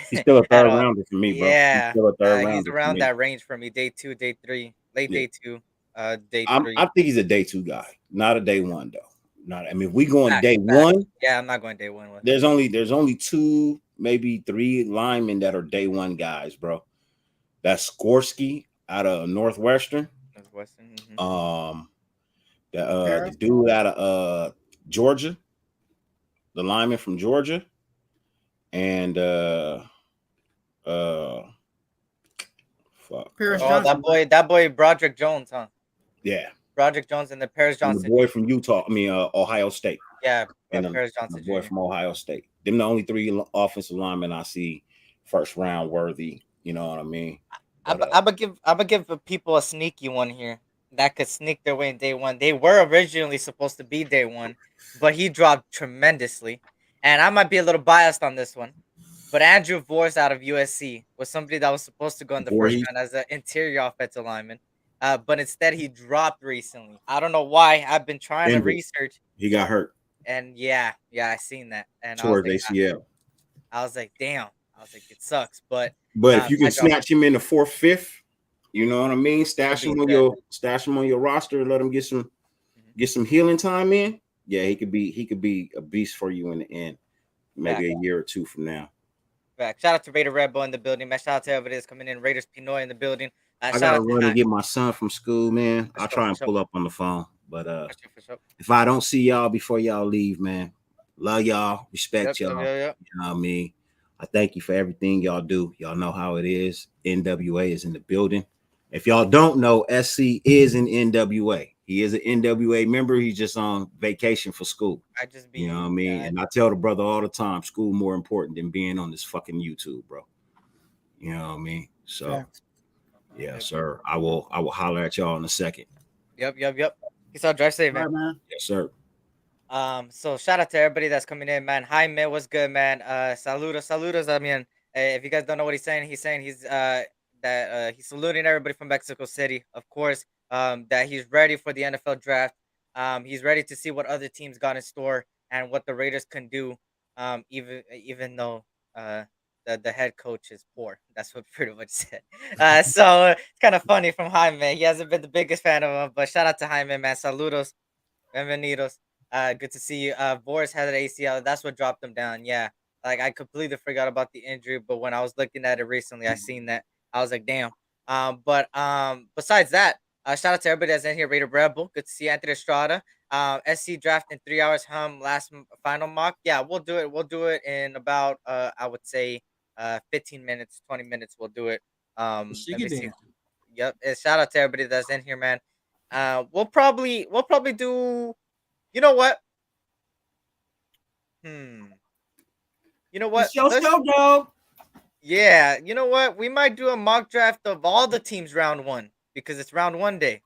He's still a at third all. rounder for me, bro. He's Yeah, still a third he's rounder for around me. that range for me. Day 2, day 3, late Yeah. day 2, day I 3. think he's a day 2 guy, not a day 1 though. I mean, if we going Facts, day facts. 1, Yeah, I'm not going day 1 with him. there's only 2, maybe 3 linemen that are day 1 guys, bro. That's Skorsky out of Northwestern. Northwestern. The dude out of Georgia, the lineman from Georgia, and fuck. Paris Oh, Johnson. that boy, Broderick Jones, huh? Yeah. Broderick Jones and the Paris And Johnson. the boy from Ohio State. Yeah, And Paris the Johnson. boy from Ohio State. Them the only 3 offensive linemen I see first round worthy. You know what I mean? I'm gonna give people a sneaky one here that could sneak their way in day 1. They were originally supposed to be day 1, but he dropped tremendously, and I might be a little biased on this one. But Andrew Vorse out of USC was somebody that was supposed to go in the first round as an interior offensive lineman, but instead he dropped recently. I don't know why. I've been trying to research. He got hurt. And yeah, I seen that, and towards ACL. I was like, damn. I was like, it sucks, but if you can snatch him in the 4th, 5th, you know what I mean. Stash him on your roster and let him get some healing time in. Yeah, he could be a beast for you in the end. Maybe a year or 2 from now. Back. Shout out to Raider Red Bull in the building, man. Shout out to everybody that's coming in. Raiders Pinoy in the building. I gotta run and get my son from school, man. I'll try and pull up on the phone, but if I don't see y'all before y'all leave, man, love y'all, respect y'all. Yep. You know what I mean? I thank you for everything y'all do. Y'all know how it is. NWA is in the building. If y'all don't know, SC is an NWA. He is an NWA member. He's just on vacation for school. You know what I mean? And I tell the brother all the time, school more important than being on this fucking YouTube, bro. You know what I mean? So, yeah, sir. I will holler at y'all in a second. Yep. Peace out. Drive safe, man. Right, man. Yes, sir. So shout out to everybody that's coming in, man. Hi, man. What's good, man? Saludos. I mean, if you guys don't know what he's saying he's he's saluting everybody from Mexico City, of course. That he's ready for the NFL draft. He's ready to see what other teams got in store and what the Raiders can do. Even though the head coach is poor. That's what pretty much said. So it's kind of funny from Jaime. He hasn't been the biggest fan of him, but shout out to Jaime, man. Saludos. Bienvenidos. Good to see you. Boris had an ACL. That's what dropped him down. Yeah. Like I completely forgot about the injury, but when I was looking at it recently, I seen that. I was like, damn. But besides that, shout out to everybody that's in here. Raider Rebel. Good to see Anthony Estrada. SC draft in 3 hours. Final mock. Yeah, we'll do it. We'll do it in about I would say 15 minutes, 20 minutes. We'll do it. Let me see. Yep. Shout out to everybody that's in here, man. We'll probably do. You know what? Hmm. You know what? It's your Let's show, dog. Yeah, you know what? We might do a mock draft of all the teams round 1 because it's round 1 day.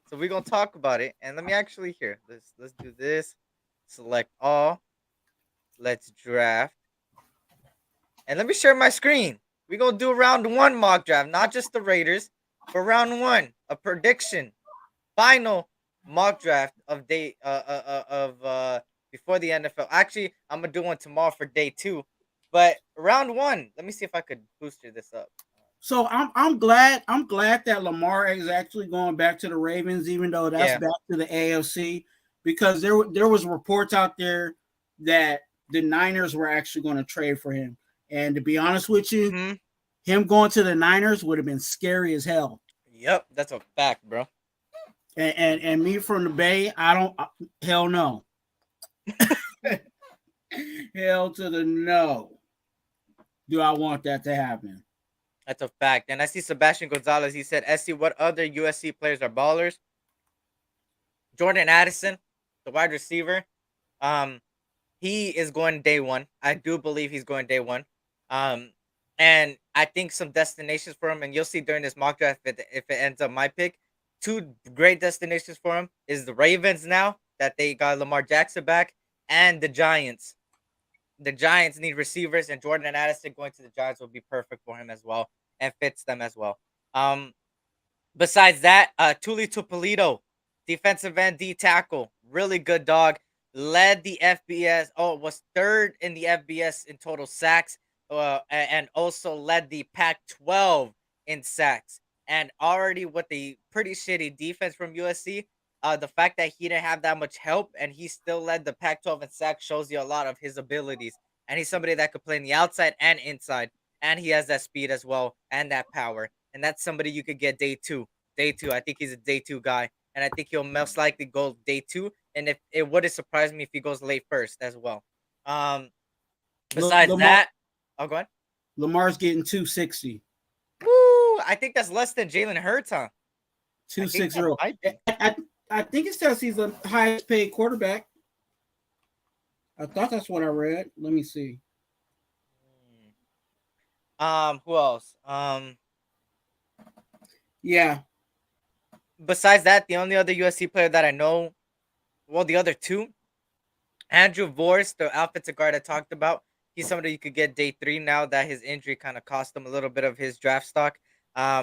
So we're going to talk about it. And let me actually here. Let's do this. Select all. Let's draft. And let me share my screen. We're going to do round 1 mock draft, not just the Raiders, for round 1, a prediction. Final mock draft of day of before the NFL. Actually, I'm gonna do one tomorrow for day 2. But round 1, let me see if I could booster this up. So I'm glad that Lamar is actually going back to the Ravens, even though that's Yeah. back to the AFC, because there was reports out there that the Niners were actually going to trade for him. And to be honest with you, him going to the Niners would have been scary as hell. Yep, that's a fact, bro. And me from the Bay, I don't hell no. Hell to the no. Do I want that to happen? That's a fact. And I see Sebastian Gonzalez. He said, SC, what other USC players are ballers? Jordan Addison, the wide receiver. He is going day 1. I do believe he's going day 1. And I think some destinations for him, and you'll see during this mock draft if it ends up my pick. 2 great destinations for him is the Ravens now that they got Lamar Jackson back, and the Giants. The Giants need receivers, and Jordan Addison going to the Giants will be perfect for him as well and fits them as well. Besides that, Tuli Tupolito, defensive end D tackle, really good dog. Led the FBS. Was 3rd in the FBS in total sacks, and also led the Pac-12 in sacks. And already with the pretty shitty defense from USC, the fact that he didn't have that much help and he still led the Pac-12 in sacks shows you a lot of his abilities. And he's somebody that could play on the outside and inside, and he has that speed as well and that power. And that's somebody you could get day 2. Day 2, I think he's a day 2 guy, and I think he'll most likely go day 2. And if it wouldn't surprise me if he goes late first as well. Besides that, go ahead. Lamar's getting 260. Woo! I think that's less than Jalen Hurts, huh? 260. I think it says he's the highest paid quarterback. I thought that's what I read. Let me see. Who else? Yeah. Besides that, the only other USC player that I know, well, the other 2, Andrew Vorst, the offensive guard I talked about. He's somebody you could get day 3 now that his injury kind of cost him a little bit of his draft stock. Makai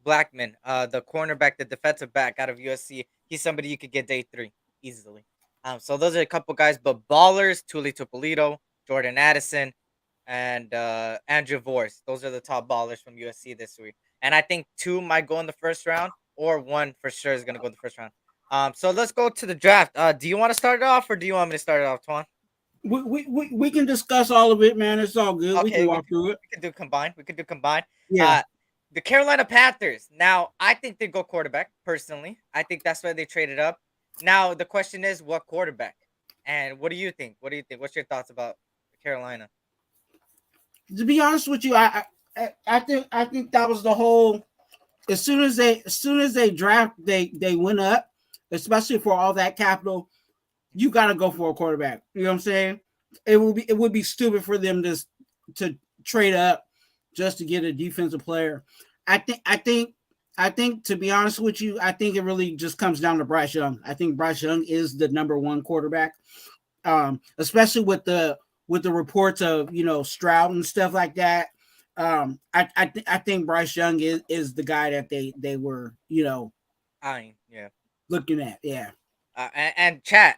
Blackman, the cornerback, the defensive back out of USC. He's somebody you could get day 3 easily. So those are a couple guys, but ballers: Tuli Tupolito, Jordan Addison, and Andrew Vorst. Those are the top ballers from USC this week. And I think 2 might go in the first round, or 1 for sure is going to go in the first round. So let's go to the draft. Do you want to start it off, or do you want me to start it off, Twan? We can discuss all of it, man. It's all good. Okay, we can walk through it. We can do combined. Yeah. The Carolina Panthers. Now, I think they go quarterback, personally. I think that's why they traded up. Now, the question is, what quarterback? And what do you think? What's your thoughts about Carolina? To be honest with you, I think that was the whole. As soon as they draft, they went up, especially for all that capital. You got to go for a quarterback. You know what I'm saying? It would be stupid for them to trade up just to get a defensive player. I think to be honest with you, I think it really just comes down to Bryce Young. I think Bryce Young is the number 1 quarterback, especially with the reports of Stroud and stuff like that. I think Bryce Young is the guy that they were looking at. Yeah. And chat,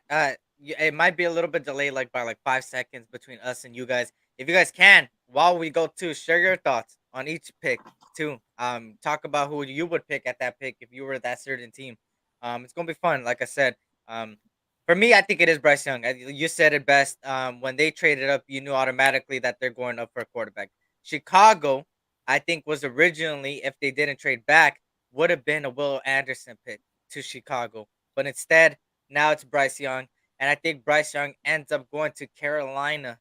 it might be a little bit delayed, by 5 seconds between us and you guys. If you guys can, while we go to, share your thoughts on each pick too. Talk about who you would pick at that pick if you were that certain team. It's gonna be fun. Like I said, um, for me, I think it is Bryce Young. You said it best. When they traded up, you knew automatically that they're going up for a quarterback. Chicago, I think, was originally, if they didn't trade back, would have been a Will Anderson pick to Chicago, but instead now it's Bryce Young, and I think Bryce Young ends up going to Carolina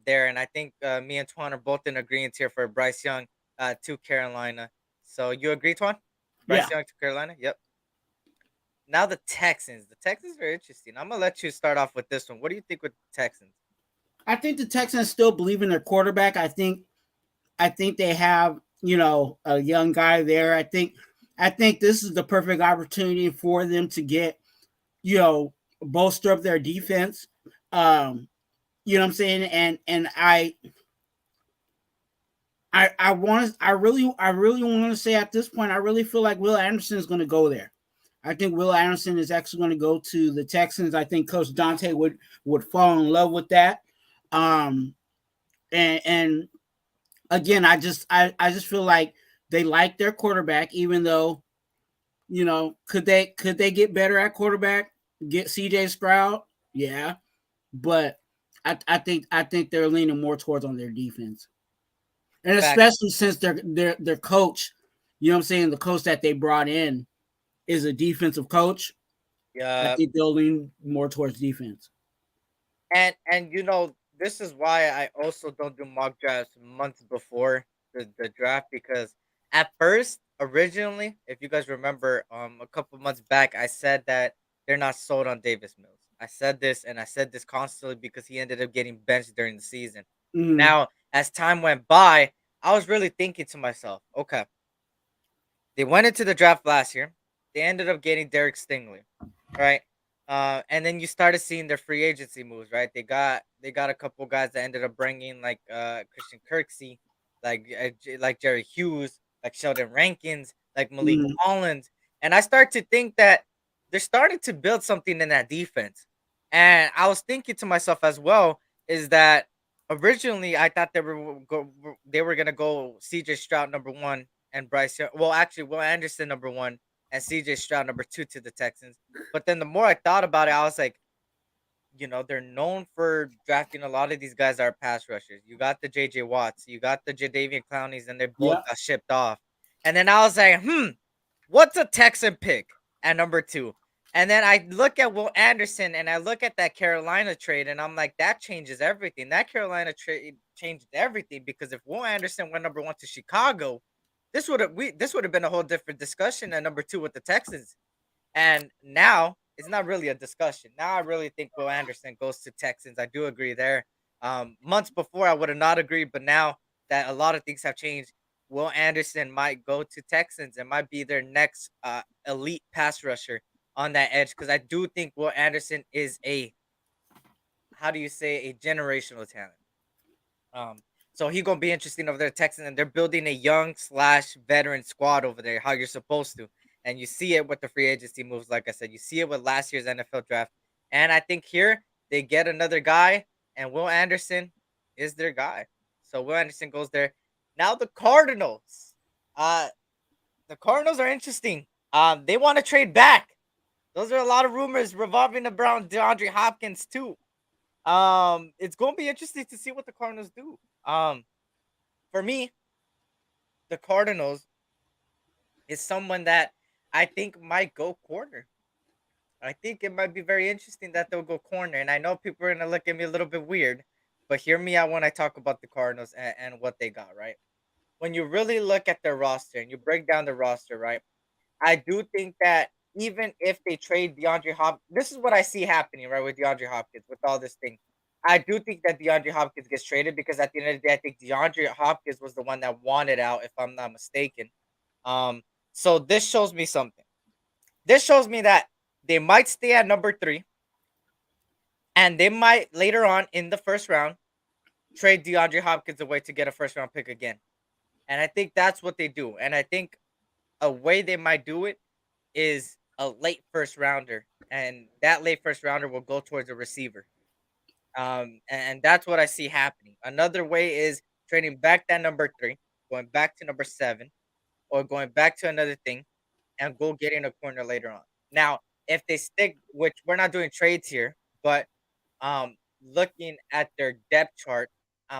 there. And I think me and Twan are both in agreement here for Bryce Young to Carolina. So you agree, Twan? Yeah, Bryce Young to Carolina? Yep. Now the Texans. The Texans are interesting. I'm gonna let you start off with this one. What do you think with the Texans? I think the Texans still believe in their quarterback. I think they have, a young guy there. I think this is the perfect opportunity for them to get, you know bolster up their defense. Um, you know what I'm saying? And I really want to say at this point, I really feel like Will Anderson is going to go there. I think Will Anderson is actually going to go to the Texans. I think Coach Dante would fall in love with that. Um, and again, I just feel like they like their quarterback, even though, could they get better at quarterback? Get CJ Stroud? Yeah, but I think they're leaning more towards on their defense, and Facts. especially since their coach, you know what I'm saying, the coach that they brought in is a defensive coach. I Yeah. think they'll lean more towards defense. And this is why I also don't do mock drafts months before the draft, because at first, originally, if you guys remember, a couple months back, I said that they're not sold on Davis Mills. I said this, and I said this constantly because he ended up getting benched during the season. Mm, Now, as time went by, I was really thinking to myself, okay, they went into the draft last year. They ended up getting Derek Stingley, right? And then you started seeing their free agency moves, right? They got a couple guys that ended up bringing like Christian Kirksey, like Jerry Hughes, like Sheldon Rankins, like Malik mm, Collins, and I start to think that they're starting to build something in that defense. And I was thinking to myself as well, is that originally I thought they were gonna go CJ Stroud number one and Bryce Young. Well, actually, Will Anderson number one and CJ Stroud number two to the Texans. But then the more I thought about it, I was like, they're known for drafting a lot of these guys that are pass rushers. You got the JJ Watts, you got the Jadavian Clowneys, and they both yeah, got shipped off. And then I was like, what's a Texan pick at number two? And then I look at Will Anderson and I look at that Carolina trade, and I'm like, that changes everything. That Carolina trade changed everything, because if Will Anderson went number one to Chicago, this would have been a whole different discussion at number two with the Texans. And now it's not really a discussion. Now I really think Will Anderson goes to Texans. I do agree there. Months before I would have not agreed, but now that a lot of things have changed, Will Anderson might go to Texans and might be their next elite pass rusher on that edge, because I do think Will Anderson is a, how do you say, a generational talent. Um, so he gonna be interesting over there, Texans, and they're building a young slash veteran squad over there, how you're supposed to. And you see it with the free agency moves, like I said, you see it with last year's NFL draft. And I think here they get another guy, and Will Anderson is their guy. So Will Anderson goes there. Now the Cardinals. Uh the Cardinals are interesting. They want to trade back. Those are a lot of rumors revolving around DeAndre Hopkins too. It's gonna be interesting to see what the Cardinals do. For me, the Cardinals is someone that I think might go corner. I think it might be very interesting that they'll go corner. And I know people are gonna look at me a little bit weird, but hear me out when I talk about the Cardinals and what they got, right? When you really look at their roster and you break down the roster, right? I do think that even if they trade DeAndre Hopkins, this is what I see happening, right, with DeAndre Hopkins, with all this thing. I do think that DeAndre Hopkins gets traded, because at the end of the day, I think DeAndre Hopkins was the one that wanted out, if I'm not mistaken. Um, so this shows me something. This shows me that they might stay at number three, and they might later on in the first round trade DeAndre Hopkins away to get a first round pick again. And I think that's what they do. And I think a way they might do it is a late first rounder, and that late first rounder will go towards a receiver. And that's what I see happening. Another way is trading back that number three. going back to number 7, or going back to another thing and go getting a corner later on. Now, if they stick, which we're not doing trades here, but looking at their depth chart,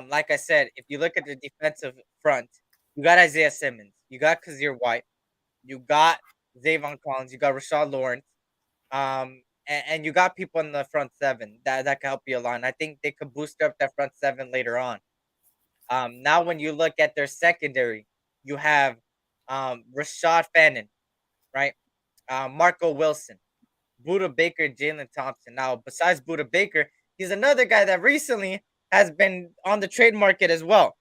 like I said, if you look at the defensive front, you got Isaiah Simmons, you got Kazir White, you got Zavon Collins, you got Rashad Lawrence, and you got people in the front 7 that can help you align. I think they could boost up that front 7 later on. Now when you look at their secondary, you have Rashad Fannin, right? Marco Wilson, Buda Baker, Jalen Thompson. Now, besides Buda Baker, he's another guy that recently has been on the trade market as well.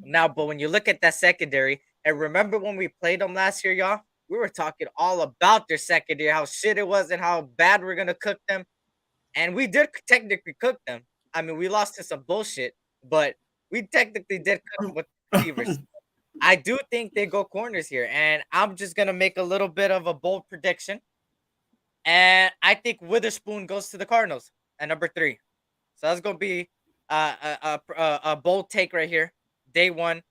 Now, but when you look at that secondary, and remember when we played them last year, y'all, we were talking all about their secondary, how shit it was and how bad we're gonna cook them. And we did technically cook them. I mean, we lost to some bullshit, but we technically did cook them with receivers. I do think they go corners here, and I'm just gonna make a little bit of a bold prediction. And I think Witherspoon goes to the Cardinals at number 3. So that's gonna be a bold take right here. Day 1,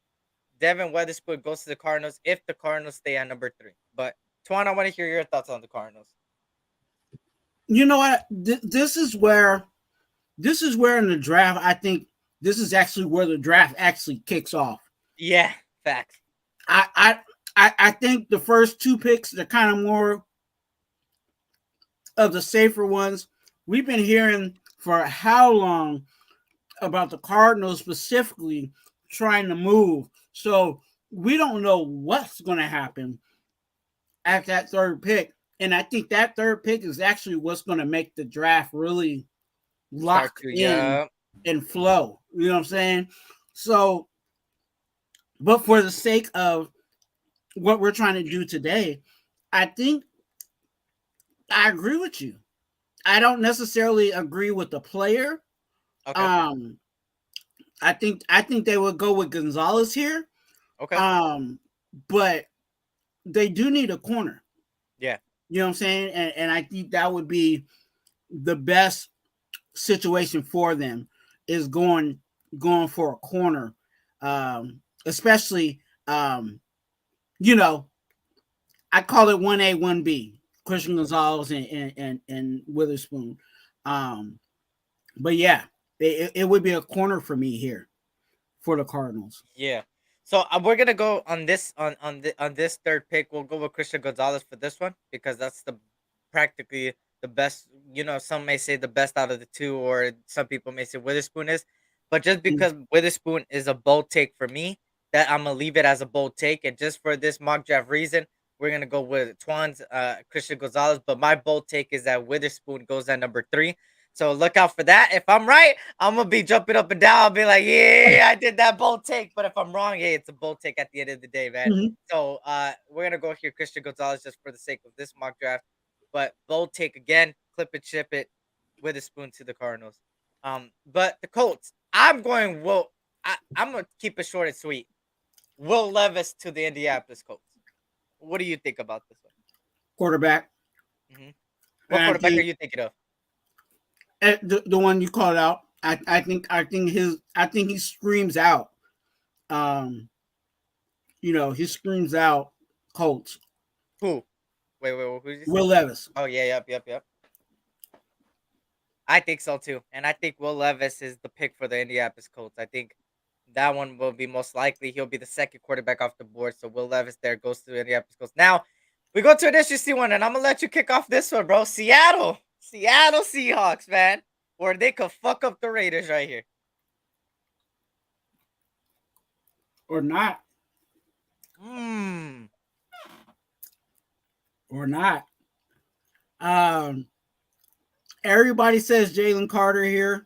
Devin Witherspoon goes to the Cardinals if the Cardinals stay at number 3. But Twan, I want to hear your thoughts on the Cardinals. You know what? This is where in the draft, I think this is actually where the draft actually kicks off. Yeah, facts. I think the first 2 picks are kind of more of the safer ones. We've been hearing for how long about the Cardinals specifically trying to move. So we don't know what's going to happen at that 3rd pick. And I think that 3rd pick is actually what's going to make the draft really lock in and flow. You know what I'm saying? So, but for the sake of what we're trying to do today, I think I agree with you. I don't necessarily agree with the player. Okay. I think they would go with Gonzalez here. Okay. But they do need a corner. Yeah. You know what I'm saying? And I think that would be the best situation for them, is going for a corner. Especially you know, I call it 1A, 1B. Christian Gonzalez and Witherspoon. But yeah, it would be a corner for me here for the Cardinals. Yeah. So we're gonna go on this on this 3rd pick. We'll go with Christian Gonzalez for this one because that's practically the best. You know, some may say the best out of the 2, or some people may say Witherspoon is. But just because Witherspoon is a bold take for me, that I'm gonna leave it as a bold take, and just for this mock draft reason, we're gonna go with Twan's Christian Gonzalez. But my bold take is that Witherspoon goes at number 3. So look out for that. If I'm right, I'm gonna be jumping up and down. I'll be like, yeah, I did that bold take. But if I'm wrong, hey, it's a bold take at the end of the day, man. Mm-hmm. So we're gonna go here, Christian Gonzalez, just for the sake of this mock draft. But bold take again, clip it, chip it, Witherspoon to the Cardinals. But the Colts, I'm gonna keep it short and sweet. Will Levis to the Indianapolis Colts. What do you think about this one? Quarterback. Mm-hmm. What quarterback are you thinking of? The one you called out. I think he screams out. He screams out Colts. Who? Wait, who's this? Will Levis. Oh yeah, yep. I think so too, and I think Will Levis is the pick for the Indianapolis Colts. I think that one will be most likely. He'll be the 2nd quarterback off the board. So Will Levis there goes to the Indianapolis Colts. Now we go to an interesting one, and I'm gonna let you kick off this one, bro. Seattle Seahawks, man, or they could fuck up the Raiders right here, or not. Or not. Everybody says Jalen Carter here.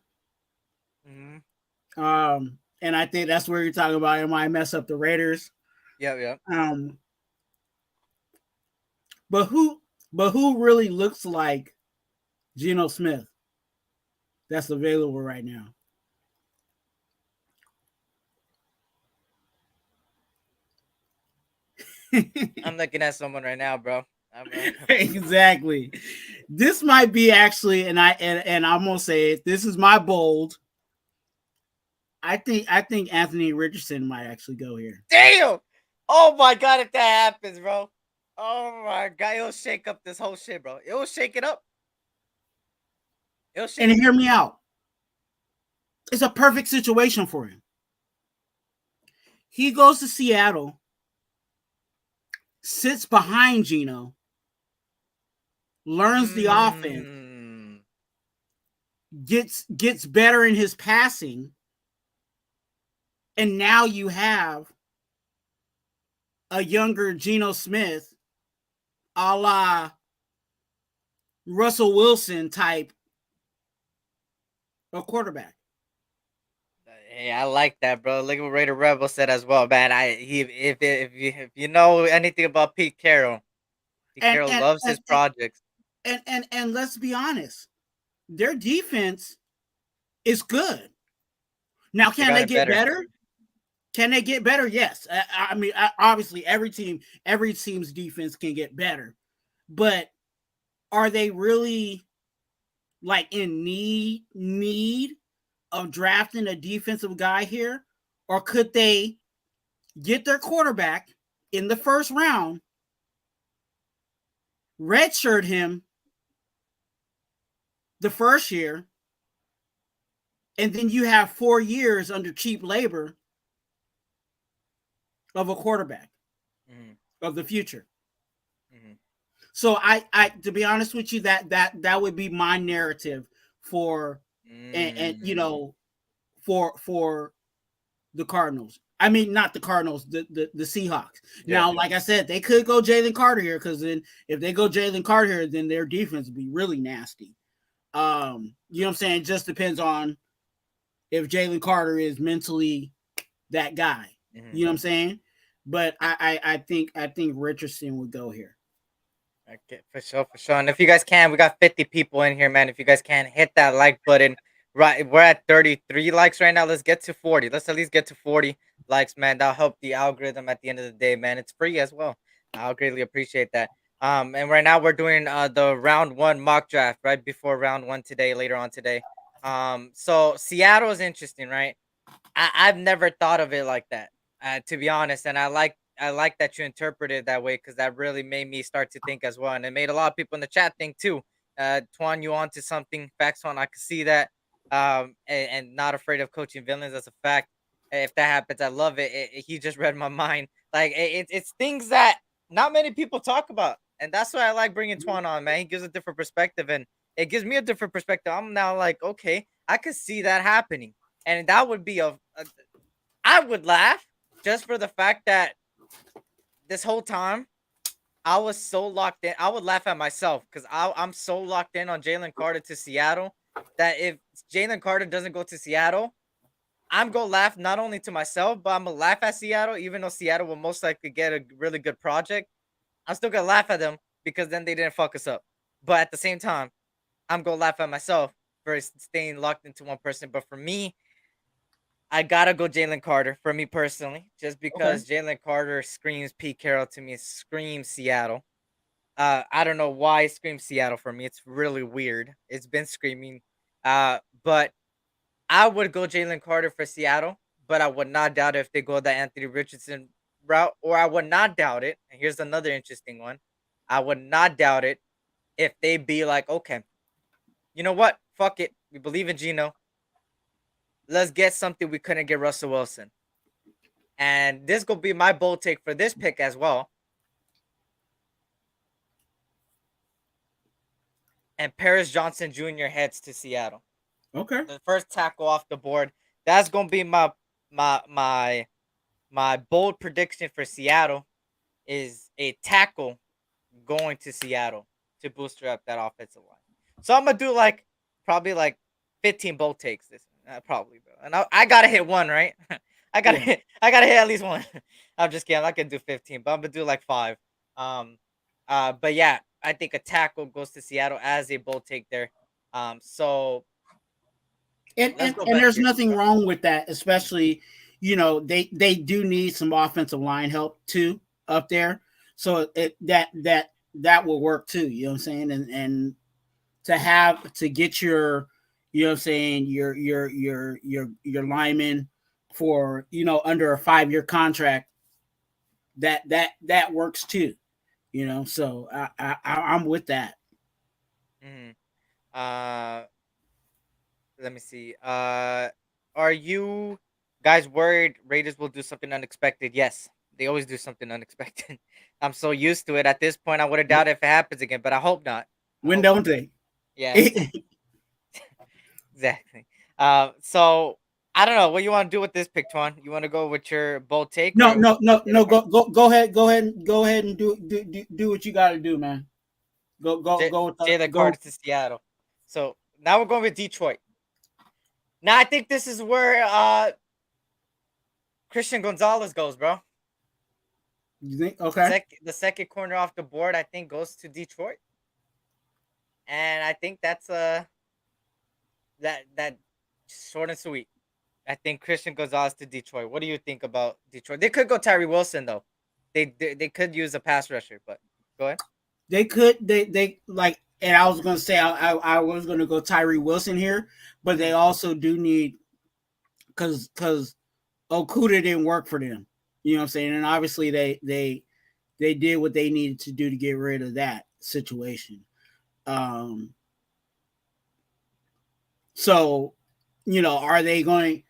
Mm-hmm. And I think that's where you're talking about. It might mess up the Raiders. Yeah. But who really looks like Geno Smith that's available right now? I'm looking at someone right now, bro. Exactly. This might be actually, and I'm gonna say it. This is my bold. I think Anthony Richardson might actually go here. Damn! Oh my god, if that happens, bro. Oh my god, it'll shake up this whole shit, bro. It'll shake it up. It'll shake And it. hear me out. It's a perfect situation for him. He goes to Seattle, sits behind Geno, learns the offense, gets better in his passing, and now you have a younger Geno Smith, a la Russell Wilson type of quarterback. Hey, I like that, bro. Look at what Raider Rebel said as well, man. If you know anything about Pete Carroll, Pete And Carroll and loves and his projects. and let's be honest, their defense is good. Now, They can got they it get better. better? Can they get better? Yes. I mean, obviously, every team's defense can get better, but are they really like in need of drafting a defensive guy here, or could they get their quarterback in the first round, redshirt him the first year, and then you have 4 years under cheap labor of a quarterback of the future? So I to be honest with you, that would be my narrative for and you know for the Cardinals. I mean, not the Cardinals, the Seahawks. Yeah. Now, like I said, they could go Jalen Carter here, because then if they go Jalen Carter here, then their defense would be really nasty. You know what I'm saying? It just depends on if Jalen Carter is mentally that guy. You know what I'm saying? But I think Richardson would go here. Okay, for sure. And if you guys can, we got 50 people in here, man. If you guys can, hit that like button. Right, we're at 33 likes right now. Let's get to 40. Let's at least get to 40 likes, man. That'll help the algorithm at the end of the day, man. It's free as well. I'll greatly appreciate that. And right now we're doing the round 1 mock draft right before round 1 today, later on today. So Seattle is interesting, right? I've never thought of it like that, to be honest. And I like that you interpret it that way, because that really made me start to think as well, and it made a lot of people in the chat think too. Twan, you onto something? Facts on. I could see that. And not afraid of coaching villains. That's a fact. If that happens, I love it. He just read my mind. Like it's things that not many people talk about, and that's why I like bringing Twan on, man. He gives a different perspective, and it gives me a different perspective. I'm now like, okay, I could see that happening. And that would be I would laugh just for the fact that this whole time I was so locked in. I would laugh at myself, because I'm so locked in on Jalen Carter to Seattle that if Jalen Carter doesn't go to Seattle, I'm going to laugh not only to myself, but I'm going to laugh at Seattle, even though Seattle will most likely get a really good project. I'm still going to laugh at them because then they didn't fuck us up. But at the same time, I'm going to laugh at myself for staying locked into one person. But for me, I gotta go Jalen Carter for me personally, just because Jalen Carter screams Pete Carroll to me, screams Seattle. I don't know why it screams Seattle for me. It's really weird. It's been screaming. But I would go Jalen Carter for Seattle, but I would not doubt it if they go the Anthony Richardson route, or I would not doubt it. And here's another interesting one. I would not doubt it if they be like, okay, you know what? Fuck it. We believe in Geno. Let's get something we couldn't get Russell Wilson. And this will be my bold take for this pick as well. And Paris Johnson Jr. heads to Seattle. Okay. The first tackle off the board. That's gonna be my bold prediction for Seattle, is a tackle going to Seattle to booster up that offensive line. So I'm gonna do probably 15 bold takes this. Probably, bro. And I gotta hit one, right? I gotta hit at least one. I'm just kidding. I'm not gonna do 15, but I'm gonna do 5. But yeah, I think a tackle goes to Seattle as a bold take there. So and there's nothing wrong with that, especially they do need some offensive line help too up there. So that will work too. You know what I'm saying? And to get your You know what I'm saying? Your lineman for under a 5-year contract. That works too. So I'm with that. Hmm. Uh, let me see. Are you guys worried Raiders will do something unexpected? Yes, they always do something unexpected. I'm so used to it. At this point, I would have doubted if it happens again, but I hope not. I When hope don't not. they? Yeah, exactly. So I don't know what you want to do with this pick, Twan. You want to go with your bold take No, or no, no, Jalen no. Carter? Go ahead and do what you got to do, man. Go with Jalen go. Carter to Seattle. So now we're going with Detroit. Now I think this is where Christian Gonzalez goes, bro. You think? Okay. The second corner off the board, I think, goes to Detroit, and I think that's that short and sweet. I think Christian Gonzalez to Detroit. What do you think about Detroit? They could go Tyree Wilson though. They could use a pass rusher, but go ahead. They could. They like. And I was gonna say I was gonna go Tyree Wilson here, but they Mhm. also do need because Okuda didn't work for them. You know what I'm saying? And obviously they did what they needed to do to get rid of that situation. Um, so, are they going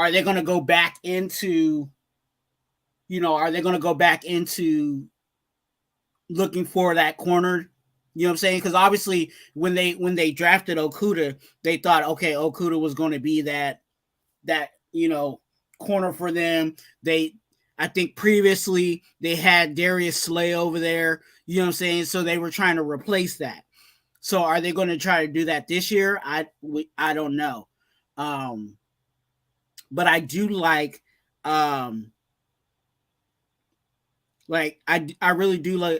to go back into are they going to go back into looking for that corner? You know what I'm saying? Because obviously when they drafted Okuda, they thought okay, Okuda was going to be that corner for them. I think previously they had Darius Slay over there. You know what I'm saying? So they were trying to replace that. So are they going to try to do that this year? I don't know. Um, but I do um I really do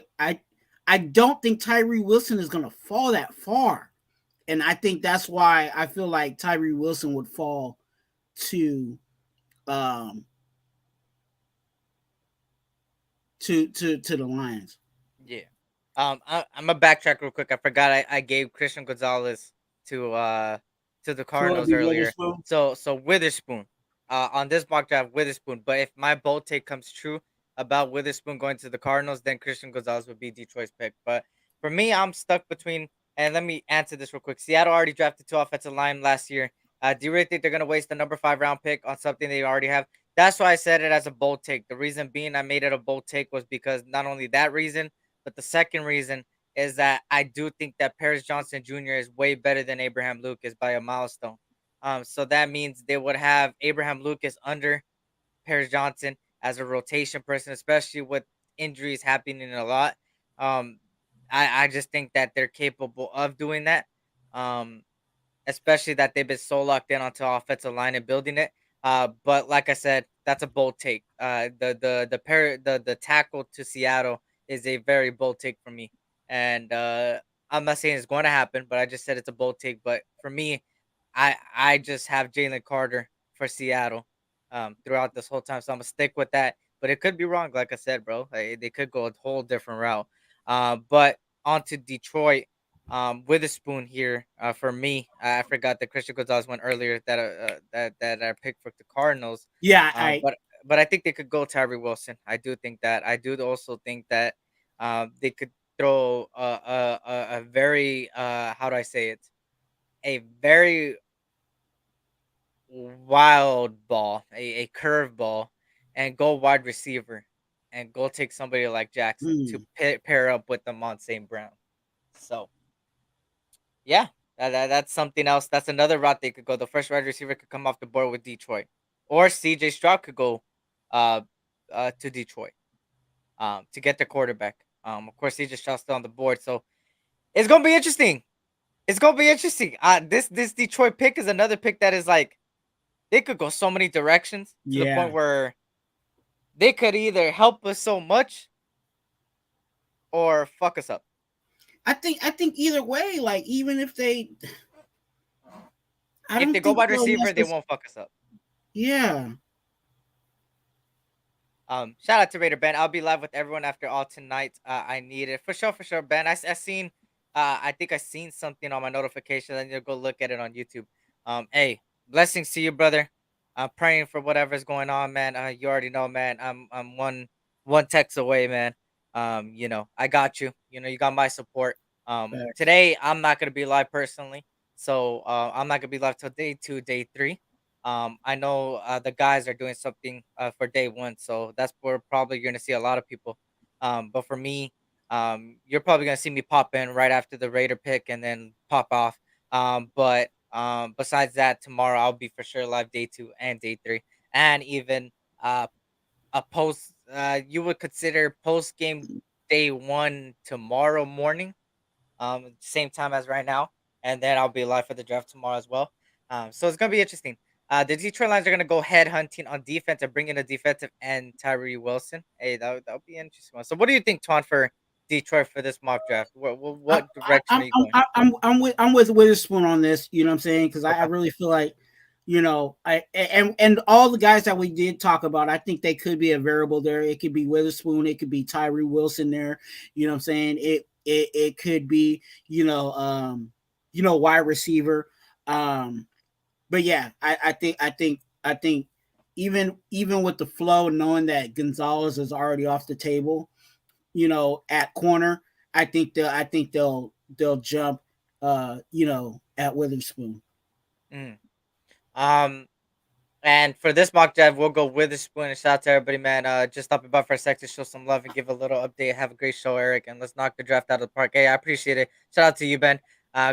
I don't think Tyree Wilson is going to fall that far. And I think that's why I feel like Tyree Wilson would fall to um to the Lions. Yeah. I'm a backtrack real quick. I forgot I gave Christian Gonzalez to the So it'd Cardinals be earlier. Witherspoon. So Witherspoon. On this mock draft, Witherspoon. But if my bold take comes true about Witherspoon going to the Cardinals, then Christian Gonzalez would be Detroit's pick. But for me, I'm stuck between. And let me answer this real quick. Seattle already drafted 2 offensive line last year. Do you really think they're gonna waste the number 5 round pick on something they already have? That's why I said it as a bold take. The reason being I made it a bold take was because not only that reason, but the second reason is that I do think that Paris Johnson Jr. is way better than Abraham Lucas by a milestone. So that means they would have Abraham Lucas under Paris Johnson as a rotation person, especially with injuries happening a lot. Um, I just think that they're capable of doing that. Um, especially that they've been so locked in onto offensive line and building it. But like I said, that's a bold take. The tackle to Seattle is a very bold take for me, and I'm not saying it's going to happen, but I just said it's a bold take. But for me, I just have Jalen Carter for Seattle throughout this whole time, so I'm gonna stick with that. But it could be wrong, like I said, bro. They could go a whole different route. But on to Detroit. Witherspoon here for me. I forgot that Christian Gonzalez went earlier that I picked for the Cardinals. Yeah, Um, but but I think they could go Tyree Wilson. I do think that. I do also think that they could throw a very how do I say it? A very wild ball, a curve ball, and go wide receiver, and go take somebody like Jackson to mm, pair up with them on St. Brown. So yeah, that's something else. That's another route they could go. The first wide receiver could come off the board with Detroit, or CJ Stroud could go uh, to Detroit to get the quarterback. Of course, CJ Stroud's still on the board, so it's gonna be interesting. It's gonna be interesting. This Detroit pick is another pick that is like they could go so many directions to the yeah. point where they could either help us so much or fuck us up. I think either way, like even if I If don't they go think wide they'll receiver, they necessarily. won't fuck us up. Yeah. Shout out to Raider Ben. I'll be live with everyone after all tonight. I need it for sure, Ben. I seen, I think I seen something on my notification. I need to go look at it on YouTube. Hey, blessings to you, brother. I'm praying for whatever's going on, man. You already know, man. I'm one text away, man. I got you. You got my support. Facts. Today I'm not gonna be live personally, so I'm not gonna be live till day 2, day 3. I know the guys are doing something for day 1, so that's where probably you're gonna see a lot of people. But for me, you're probably gonna see me pop in right after the Raider pick and then pop off. But besides that, tomorrow I'll be for sure live day 2 and day 3, and even uh a post. You would consider post game day 1 tomorrow morning, same time as right now, and then I'll be live for the draft tomorrow as well. So it's gonna be interesting. The Detroit Lions are gonna go head hunting on defense and bring in a defensive end, Tyree Wilson. Hey, that'll be an interesting one. So, what do you think, Twan, for Detroit for this mock draft? What direction are you going? I'm with Witherspoon on this. You know what I'm saying? Because I Okay. really feel like, and all the guys that we did talk about, I think they could be a variable there. It could be Witherspoon, it could be Tyree Wilson there. You know what I'm saying? It could be wide receiver. But yeah, I think even with the flow, knowing that Gonzalez is already off the table, at corner, I think they'll jump at Witherspoon. Mm. Um, And for this mock draft, we'll go with the spoon and shout out to everybody, man. Just stopping by for a sec to show some love and give a little update. Have a great show, Eric, and let's knock the draft out of the park. Hey, I appreciate it. Shout out to you, Ben.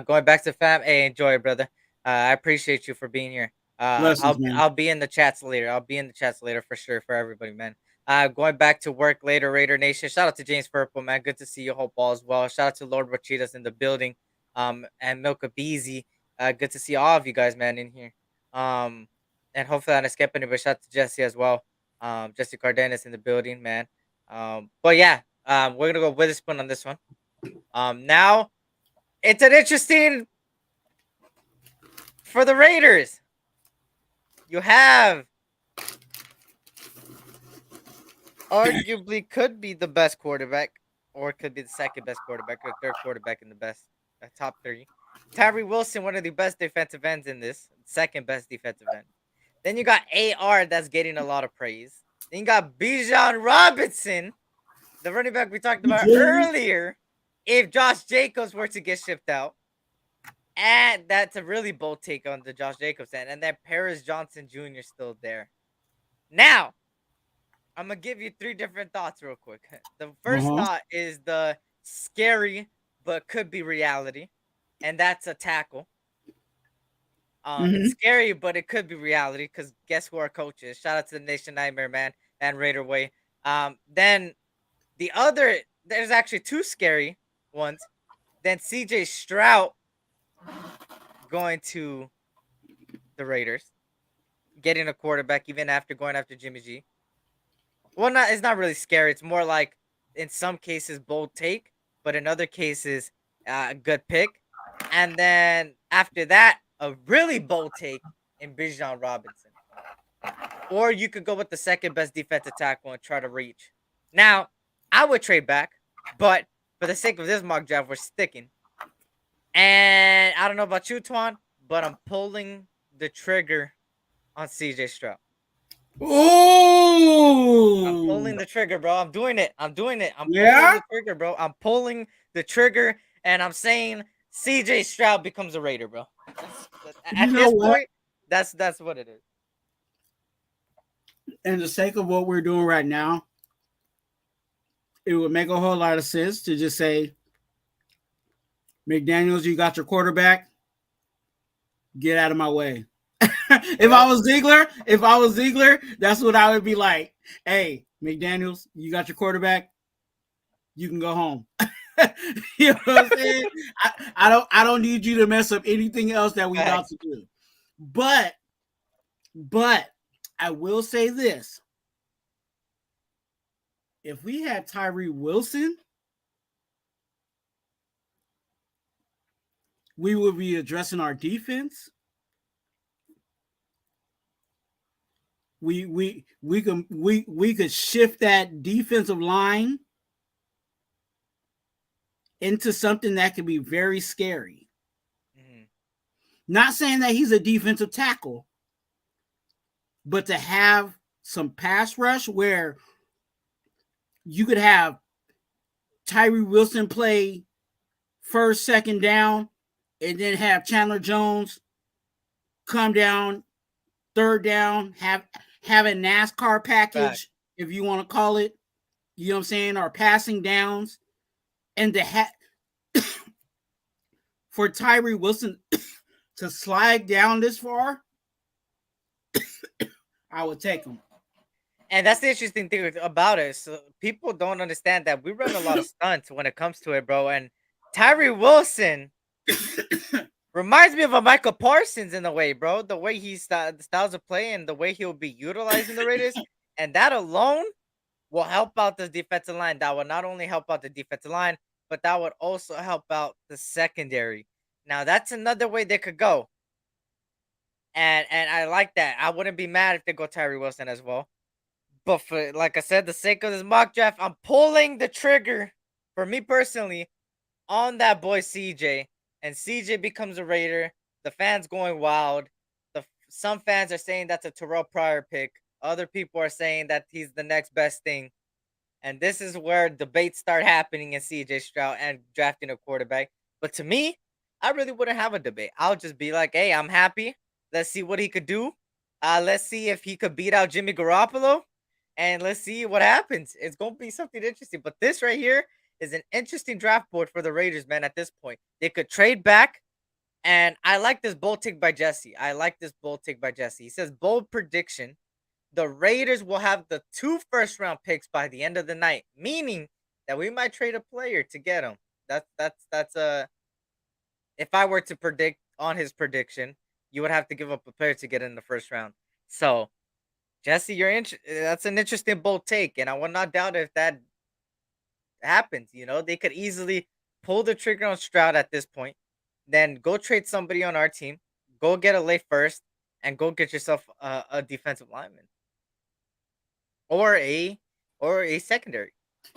Going back to fam. Hey, enjoy, brother. I appreciate you for being here. Blessings, man. I'll be in the chats later. I'll be in the chats later for sure for everybody, man. Going back to work later, Raider Nation. Shout out to James Purple, man. Good to see you, Hope Ball as well. Shout out to Lord Rachitas in the building. And Milka Beezy. Good to see all of you guys, man, in here. And hopefully I didn't skip anybody. Shout out to Jesse as well. Jesse Cardenas in the building, man. But yeah, we're gonna go with a spoon on this one. Now it's an interesting for the Raiders. You have arguably could be the best quarterback, or could be the second best quarterback, or third quarterback in the best top 3. Tyree Wilson, one of the best defensive ends in this, second best defensive end. Then you got AR that's getting a lot of praise. Then you got Bijan Robinson, the running back we talked about earlier. If Josh Jacobs were to get shipped out, and that's a really bold take on the Josh Jacobs end. And then Paris Johnson Jr. still there. Now, I'm gonna give you 3 different thoughts real quick. The first Uh-huh. thought is the scary but could be reality, and that's a tackle. It's Mm-hmm. scary, but it could be reality because guess who our coach is? Shout out to the Nation Nightmare, man, and Raider Way. Then there's actually 2 scary ones. Then CJ Stroud going to the Raiders, getting a quarterback even after going after Jimmy G. Well, it's not really scary. It's more like in some cases bold take, but in other cases, good pick. And then after that, a really bold take in Bijan Robinson. Or you could go with the second best defensive tackle and try to reach. Now, I would trade back, but for the sake of this mock draft, we're sticking. And I don't know about you, Twan, but I'm pulling the trigger on CJ Stroud. I'm Oh, pulling the trigger, bro. I'm doing it. I'm pulling yeah. the trigger, bro. I'm pulling the trigger, and I'm saying CJ Stroud becomes a Raider, bro. You At know this what? point, that's what it is. In the sake of what we're doing right now, it would make a whole lot of sense to just say, McDaniels, you got your quarterback. Get out of my way. if Yep. I was Ziegler, that's what I would be like. Hey, McDaniels, you got your quarterback. You can go home. You know what I'm saying? I don't need you to mess up anything else that we about Facts. to do. But I will say this. If we had Tyree Wilson, we would be addressing our defense. We could shift that defensive line into something that could be very scary. Mhm. Not saying that he's a defensive tackle, but to have some pass rush where you could have Tyree Wilson play first, second down, and then have Chandler Jones come down third down, have a NASCAR Fact. package, if you want to call it, you know what I'm saying, or passing downs, and for Tyree Wilson to slide down this far, I would take him. And that's the interesting thing about it. So people don't understand that we run a lot of stunts when it comes to it, bro. And Tyree Wilson reminds me of a Michael Parsons in a way, bro. The way the styles of play and the way he'll be utilizing the Raiders, and that alone will help out the defensive line. That will not only help out the defensive line, but that would also help out the secondary. Now that's another way they could go. And I like that. I wouldn't be mad if they go Tyree Wilson as well. But for, like I said, the sake of this mock draft, I'm pulling the trigger for me personally on that boy CJ. And CJ becomes a Raider. The fans going wild. Some fans are saying that's a Terrell Pryor pick. Other people are saying that he's the next best thing. And this is where debates start happening in CJ Stroud and drafting a quarterback. But to me, I really wouldn't have a debate. I'll just be like, hey, I'm happy. Let's see what he could do. Let's see if he could beat out Jimmy Garoppolo. And let's see what happens. It's going to be something interesting. But this right here is an interesting draft board for the Raiders, man, at this point. They could trade back. And I like this bold take by Jesse. He says, bold prediction. The Raiders will have the 2 first-round picks by the end of the night, meaning that we might trade a player to get him. That's if I were to predict on his prediction, you would have to give up a player to get in the first round. So, Jesse, that's an interesting bold take, and I will not doubt if that happens. You know, they could easily pull the trigger on Stroud at this point, then go trade somebody on our team, go get a late first, and go get yourself a defensive lineman or a secondary.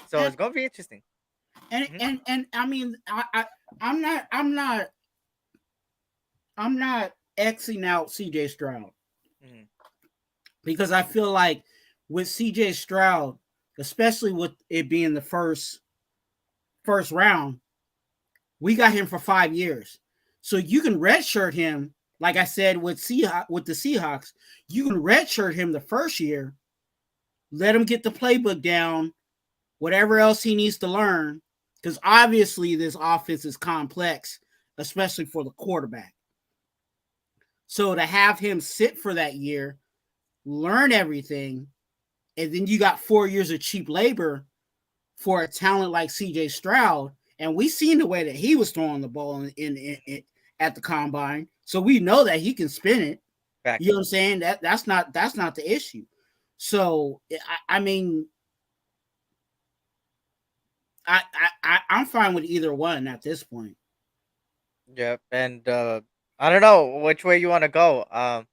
So And it's gonna be interesting. and I mean, I'm not Xing out CJ Stroud because I feel like with CJ Stroud, especially with it being the first round, we got him for 5 years. So you can redshirt him, like I said with the Seahawks, you can redshirt him the first year, let him get the playbook down, whatever else he needs to learn, because obviously this offense is complex, especially for the quarterback. So to have him sit for that year, learn everything, and then you got 4 years of cheap labor for a talent like CJ Stroud. And we seen the way that he was throwing the ball in at the combine. So we know that he can spin it. Back. You know what I'm saying? That's not the issue. So I mean, I'm fine with either one at this point. Yep, and I don't know which way you want to go.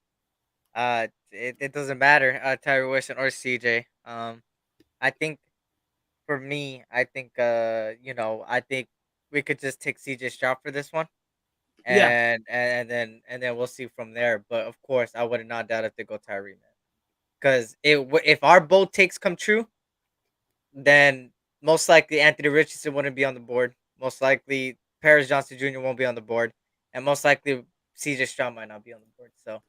It doesn't matter, Tyree Wilson or CJ. I think for me, I think I think we could just take CJ Stroud for this one, Yeah. and then we'll see from there. But of course, I would not doubt if they go Tyree, man, because if our bold takes come true, then most likely Anthony Richardson wouldn't be on the board. Most likely Paris Johnson Jr. won't be on the board, and most likely CJ Stroud might not be on the board. So,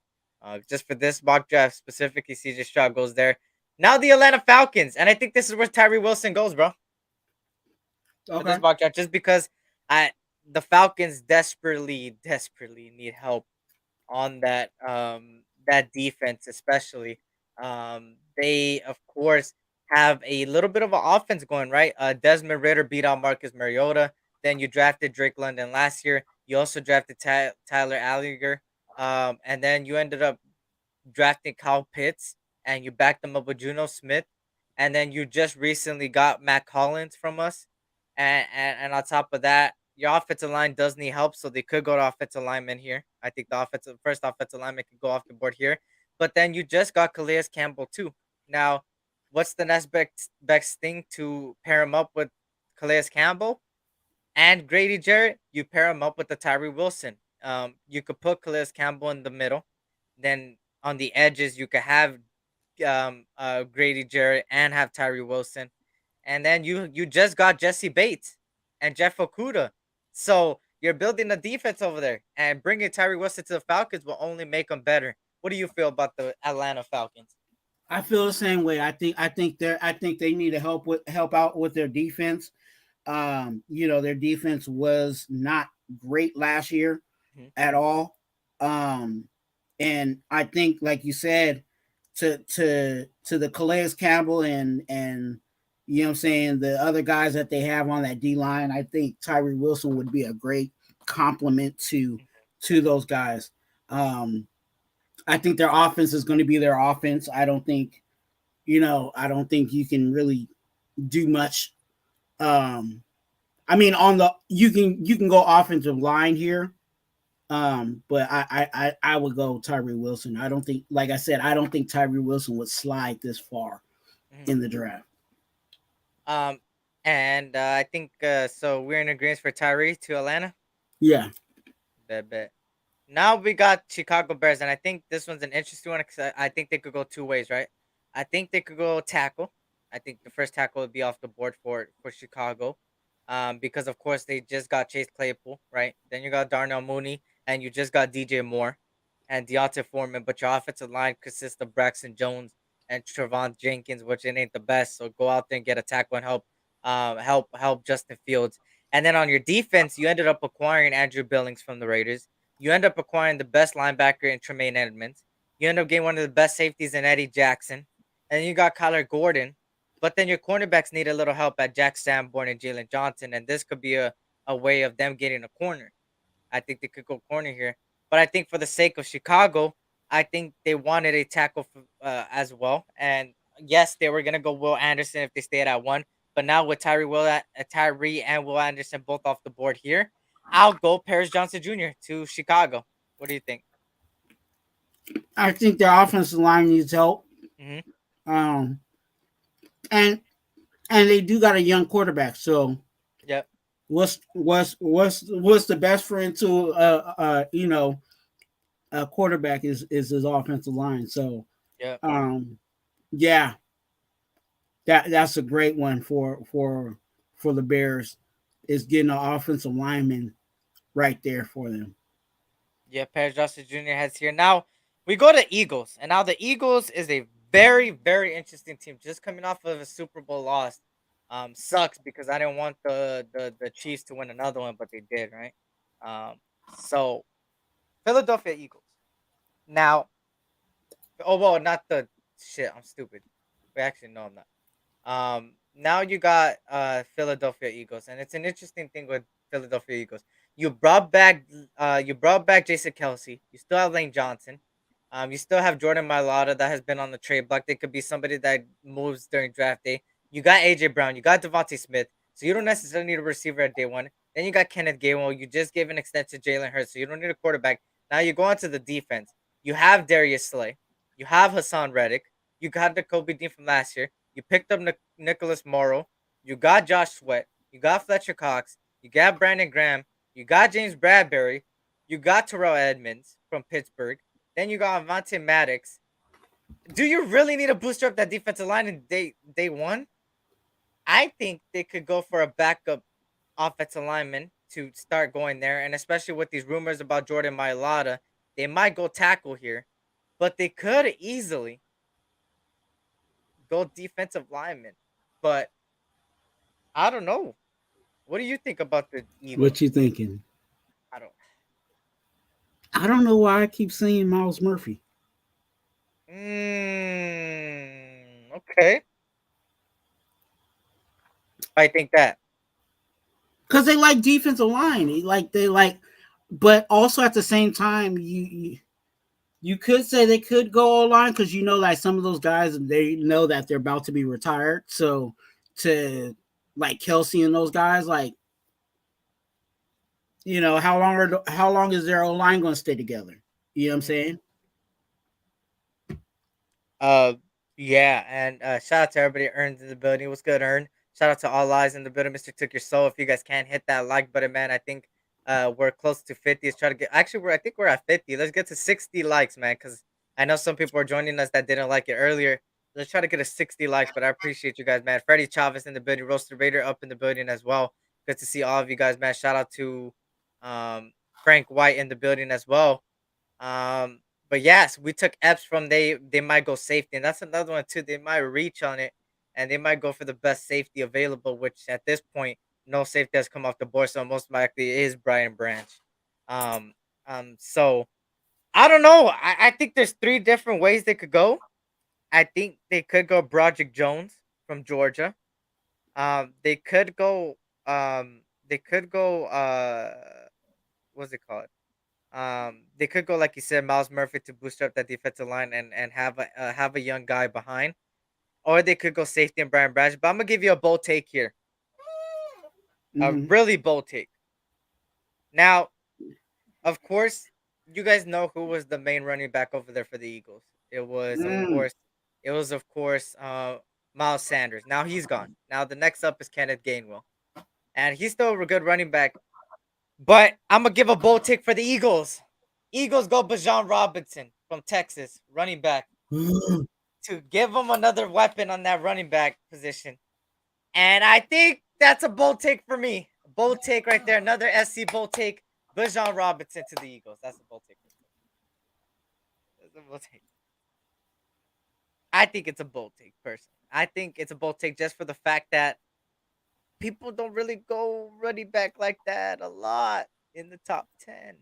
just for this mock draft specifically, CJ Stroud goes there. Now the Atlanta Falcons, and I think this is where Tyree Wilson goes, bro. For this mock draft, just because the Falcons desperately need help on that defense, especially. They of course have a little bit of an offense going, right? Desmond Ritter beat out Marcus Mariota. Then you drafted Drake London last year. You also drafted Tyler Allinger. And then you ended up drafting Kyle Pitts and you backed them up with Juno Smith. And then you just recently got Matt Collins from us. And on top of that, your offensive line does need help, so they could go to offensive lineman here. I think the first offensive lineman could go off the board here. But then you just got Calais Campbell too. Now, what's the next best thing to pair him up with Calais Campbell and Grady Jarrett? You pair him up with the Tyree Wilson. You could put Calais Campbell in the middle. Then on the edges, you could have Grady Jarrett and have Tyree Wilson, and then you just got Jesse Bates and Jeff Okuda. So you're building a defense over there, and bringing Tyree Wilson to the Falcons will only make them better. What do you feel about the Atlanta Falcons? I feel the same way. I think they need to help out with their defense. Their defense was not great last year Mhm. at all. And I think, like you said, to the Calais Campbell and you know what I'm saying, the other guys that they have on that D line, I think Tyree Wilson would be a great complement to those guys. Um, I think their offense is going to be their offense. I don't think you can really do much. I mean, on the you can go offensive line here. But I would go Tyree Wilson. I don't think, like I said, I don't think Tyree Wilson would slide this far Mhm. in the draft. Um, and I think so. We're in agreement for Tyree to Atlanta. Yeah, Bet. Now we got Chicago Bears, and I think this one's an interesting one because I think they could go two ways, right? I think they could go tackle. I think the first tackle would be off the board for Chicago, because of course they just got Chase Claypool, right? Then you got Darnell Mooney, and you just got DJ Moore and Deontay Foreman, but your offensive line consists of Braxton Jones and Trevon Jenkins, which it ain't the best. So go out there and get a tackle and help Justin Fields. And then on your defense, you ended up acquiring Andrew Billings from the Raiders. You end up acquiring the best linebacker in Tremaine Edmonds. You end up getting one of the best safeties in Eddie Jackson. And then you got Kyler Gordon. But then your cornerbacks need a little help at Jack Sanborn and Jalen Johnson. And this could be a way of them getting a corner. I think they could go corner here. But I think for the sake of Chicago, I think they wanted a tackle as well. And yes, they were gonna go Will Anderson if they stayed at one. But now with Tyree and Will Anderson both off the board here, I'll go Paris Johnson Jr. to Chicago. What do you think? I think their offensive line needs help. Mm-hmm. Um, and they do got a young quarterback. So Yep. what's the best friend to a quarterback is his offensive line. So Yep. yeah, that's a great one for the Bears, is getting an offensive lineman right there for them. Yeah, Paris Johnson Jr. has here. Now we go to Eagles, and now the Eagles is a very, very interesting team. Just coming off of a Super Bowl loss, sucks because I didn't want the Chiefs to win another one, but they did, right? So Philadelphia Eagles. Now, oh well, not the shit. I'm stupid. Wait, actually, no, I'm not. Now you got Philadelphia Eagles, and it's an interesting thing with Philadelphia Eagles. You brought back Jason Kelsey. You still have Lane Johnson. You still have Jordan Mailata that has been on the trade block. They could be somebody that moves during draft day. You got AJ Brown. You got Devontae Smith. So you don't necessarily need a receiver at day one. Then you got Kenneth Gainwell. You just gave an extension to Jalen Hurts, so you don't need a quarterback. Now you go on to the defense. You have Darius Slay. You have Hassan Reddick. You got the Kobe Dean from last year. You picked up Nicholas Morrow. You got Josh Sweat. You got Fletcher Cox. You got Brandon Graham. You got James Bradbury. You got Terrell Edmonds from Pittsburgh. Then you got Avante Maddox. Do you really need to booster up that defensive line in day one? I think they could go for a backup offensive lineman to start going there. And especially with these rumors about Jordan Mailata, they might go tackle here. But they could easily go defensive lineman. But I don't know. What do you think about the Eagles? What you thinking? I don't. I don't know why I keep saying Miles Murphy. Okay. I think that. Because they like defensive line. They like, but also at the same time, you could say they could go line, because like some of those guys, they know that they're about to be retired. So to like Kelsey and those guys, like, how long is their O line going to stay together? You know what I'm saying? Uh, yeah, and shout out to everybody Earned in the building. What's good, Earn? Shout out to all eyes in the building. Mr. Took Your Soul. If you guys can't hit that like button, man, I think we're close to 50. Let's try to get. Actually, I think we're at 50. Let's get to 60 likes, man. Because I know some people are joining us that didn't like it earlier. Let's try to get a 60 likes. But I appreciate you guys, man. Freddie Chavez in the building. Roaster Raider up in the building as well. Good to see all of you guys, man. Shout out to Frank White in the building as well. But yes, we took Epps from they might go safety, and that's another one too. They might reach on it, and they might go for the best safety available. Which at this point, no safety has come off the board, so most likely it is Brian Branch. Um, so I don't know. I think there's three different ways they could go. I think they could go Broderick Jones from Georgia. They could go. They could go. What's it called? They could go like you said, Miles Murphy to boost up that defensive line and have a young guy behind, or they could go safety and Brian Branch. But I'm gonna give you a bold take here, a Mhm. really bold take. Now, of course, you guys know who was the main running back over there for the Eagles. Mm. It was of course, Miles Sanders. Now he's gone. Now the next up is Kenneth Gainwell, and he's still a good running back. But I'm gonna give a bold take for the Eagles. Eagles go Bijan Robinson from Texas, running back, to give them another weapon on that running back position. And I think that's a bold take for me. Bold take right there. Another SC bold take. Bijan Robinson to the Eagles. That's a bold take. That's a bold take. I think it's a bold take, personally. I think it's a bold take just for the fact that people don't really go running back like that a lot in the top 10.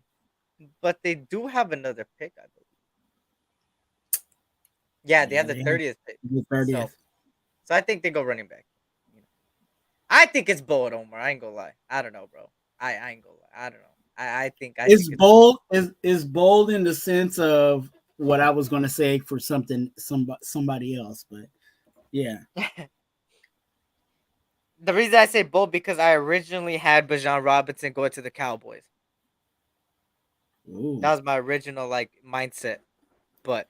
But they do have another pick, I believe. Yeah, they Yeah, have the they have 30th pick. the So 30th. so I think they go running back. You know. I think it's bold, Omar. I ain't gonna lie. I don't know, bro. I ain't gonna lie. I don't know. I It's think it's bold. Is bold in the sense of what I was going to say for somebody else, but yeah. the reason I say bold because I originally had Bijan Robinson go to the Cowboys. Ooh. That was my original like mindset. But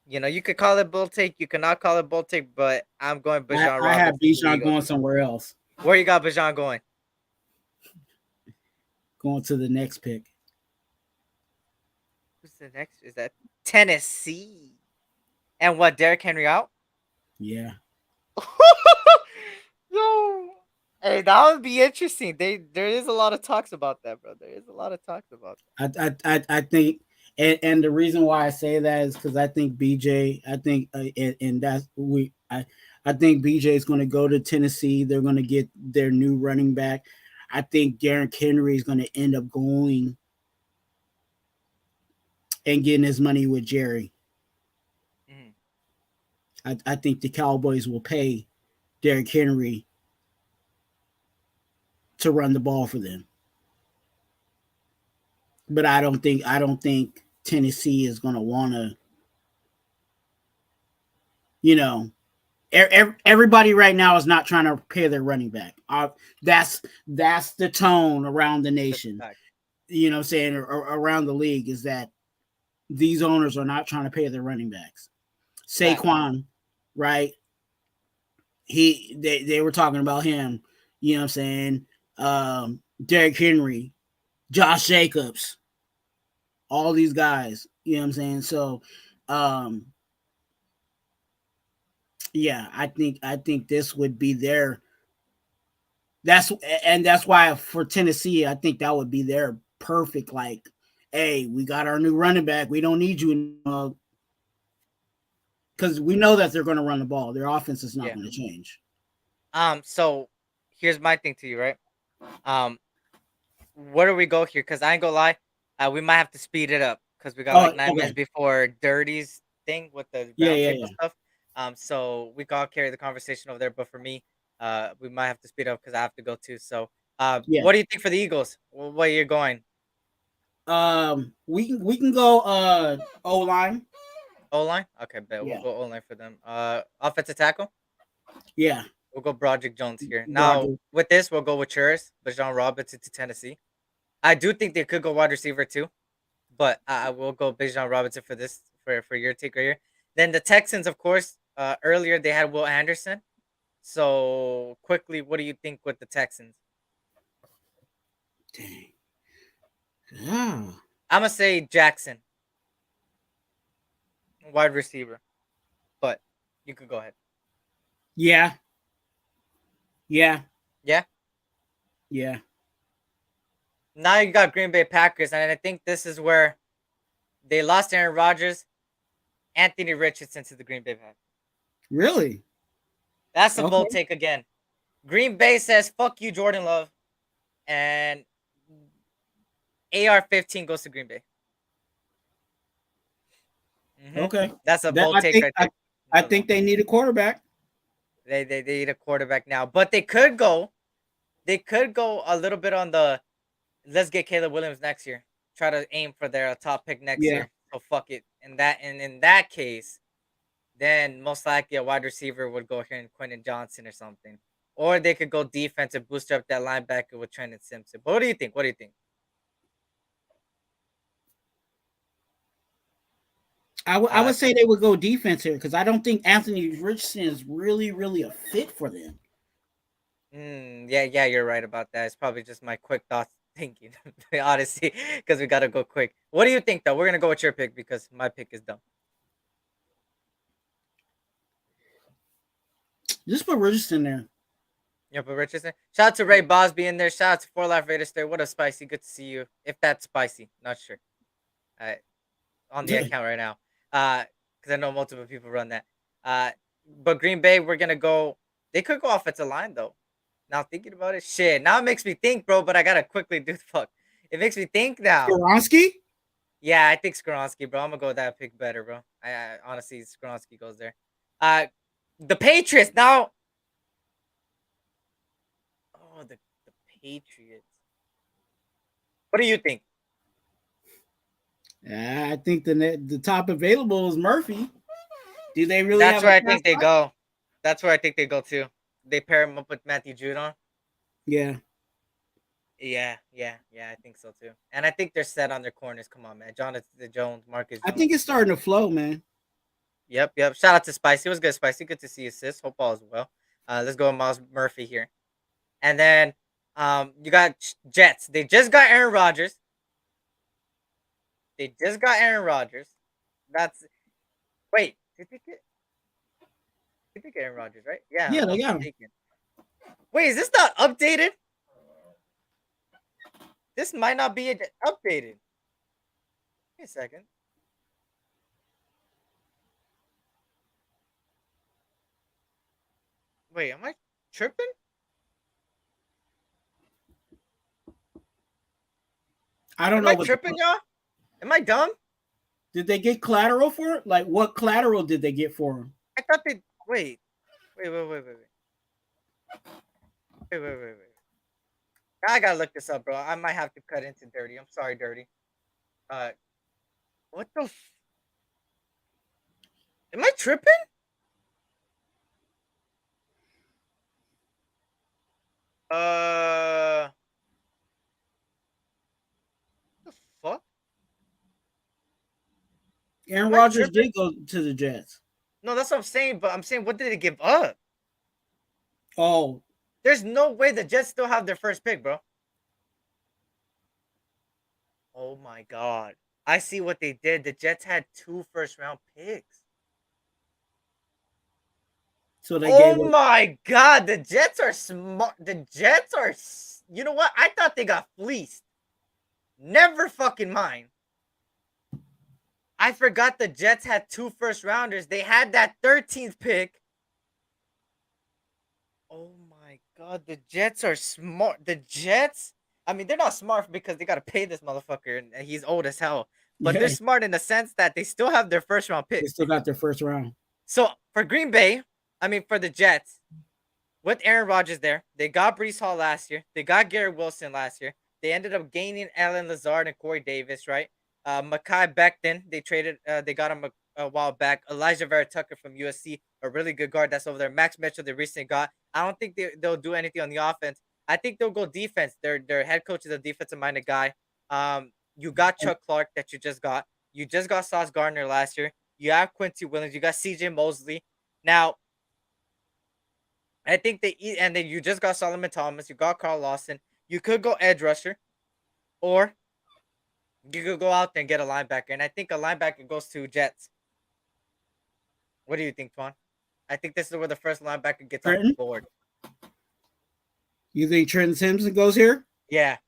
you could call it bull take, you cannot call it bull take, but I'm going Bijan I have Robinson to the Bijan Eagles. going somewhere else, Where you got Bijan going? going to the next pick. Who's the next? Is that Tennessee? And what, Derrick Henry out? Yeah. Yo. Hey, that would be interesting. There is a lot of talks about that, bro. There is a lot of talks about I think, and the reason why I say that is because I think BJ, I think, and that's I think BJ is going to go to Tennessee. They're going to get their new running back. I think Derrick Henry is going to end up going and getting his money with Jerry. that. I think the Cowboys will pay Derrick Henry to run the ball for them. But I don't think Tennessee is going to want to, you know, everybody right now is not trying to pay their running back. That's the tone around the That's a nation. fact. You know what I'm saying, or around the league, is that these owners are not trying to pay their running backs. Fact. Saquon, right? They were talking about him, you know what I'm saying? Derrick Henry, Josh Jacobs, all these guys, you know what I'm saying? So yeah, I think this would be their that's why for Tennessee, I think that would be their perfect, like, hey, we got our new running back. We don't need you because we know that they're going to run the ball. Their offense is not Yeah. going to change. So here's my thing to you, right? Where do we go here? Because I ain't gonna lie, we might have to speed it up because we got Oh, like 9 minutes okay. before Dirty's thing with the Yeah, yeah, roundtable yeah. stuff. So we can all carry the conversation over there. But for me, we might have to speed up because I have to go too. So, Yeah. what do you think for the Eagles? Where you're going? We can go O line. O line? Okay, bet we'll Yeah, go O line for them. Offensive tackle. yeah. We'll go Broderick Jones here. Now Roger. with this, we'll go with Churris, Bijan Robinson to Tennessee. I do think they could go wide receiver too, but I will go Bijan Robinson for this for your take right here. Then the Texans, of course, earlier they had Will Anderson. So quickly, what do you think with the Texans? Dang. Yeah. I'm gonna say Jackson, wide receiver. But you could go ahead. Yeah. Yeah. Yeah. Yeah. Now you got Green Bay Packers, and I think this is where they lost Aaron Rodgers, Anthony Richardson to the Green Bay Packers. Really? That's a bold Okay. take again. Green Bay says fuck you, Jordan Love, and AR-15 goes to Green Bay. Okay. That's a That bold take right there. I think they need a quarterback. They need a quarterback now, but they could go a little bit on the let's get Caleb Williams next year. Try to aim for their top pick next Yeah. year. So fuck it. In that case, then most likely a wide receiver would go here in Quentin Johnson or something. Or they could go defense and boost up that linebacker with Trenton Simpson. But what do you think? What do you think? I would say they would go defense here because I don't think Anthony Richardson is really a fit for them. Yeah, you're right about that. It's probably just my quick thoughts thinking, honestly, because we gotta go quick. What do you think, though? We're gonna go with your pick because my pick is dumb. Just put Richardson there. Yeah, but Richardson. Shout out to Ray Bosby in there. Shout out to 4 Life Raiders there. What a spicy. Good to see you. If that's spicy, not sure. On the account right now. Because I know multiple people run that. But Green Bay, we're gonna go. They could go offensive line though. Now thinking about it, shit. Now it makes me think, bro. But I gotta quickly do the fuck. It makes me think now. Skoronski? Yeah, I think Skoronski, bro. I'm gonna go with that pick better, bro. I honestly, Skoronski goes there. The Patriots now. Oh, the Patriots. What do you think? I think the top available is Murphy. Do they really? That's have where a I think they go. That's where I think they go too. They pair him up with Matthew Judon. Yeah. Yeah. I think so too. And I think they're set on their corners. Come on, man. Jonathan Jones, Marcus Jones. I think it's starting to flow, man. Yep. Shout out to Spicy. It was good, Spicy. Good to see you, sis. Hope all is well. Let's go with Miles Murphy here. And then you got Jets. They just got Aaron Rodgers. That's wait, did they get Aaron Rodgers, right? Yeah, Yeah, they got him. Wait, is this not updated? This might not be updated. Wait a second. Wait, am I tripping? I don't am know. Am I tripping, y'all? Am I dumb? Did they get collateral for it? Like, what collateral did they get for him? I thought they wait. I gotta look this up, bro. I might have to cut into Dirty. I'm sorry, Dirty. What the? Am I tripping? The fuck? Aaron Rodgers did go to the Jets. No, that's what I'm saying. But I'm saying, what did they give up? Oh, there's no way the Jets still have their first pick, bro. Oh my god. I see what they did. The Jets had 2 first-round picks. So they oh my god, the Jets are smart. The Jets are, you know what? I thought they got fleeced. Never fucking mind. I forgot the Jets had 2 first-rounders. They had that 13th pick. Oh my god, the Jets are smart. The Jets, I mean, they're not smart because they got to pay this motherfucker and he's old as hell. But they're smart in the sense that they still have their first-round pick. They still got their first round. So for Green Bay, I mean, for the Jets, with Aaron Rodgers there, they got Brees Hall last year. They got Garrett Wilson last year. They ended up gaining Alan Lazard and Corey Davis, right? Mekhi Becton, they traded. They got him a while back. Elijah Vera Tucker from USC, a really good guard that's over there. Max Mitchell, they recently got. I don't think they'll do anything on the offense. I think they'll go defense. Their head coach is a defensive-minded guy. You got Chuck Clark that you just got. You just got Sauce Gardner last year. You have Quincy Williams. You got CJ Mosley. Now, I think and then you just got Solomon Thomas. You got Carl Lawson. You could go edge rusher, or You could go out there and get a linebacker, and I think a linebacker goes to Jets. What do you think, Twan? I think this is where the first linebacker gets off the Trenton, board. you think Trenton Simpson goes here? Yeah.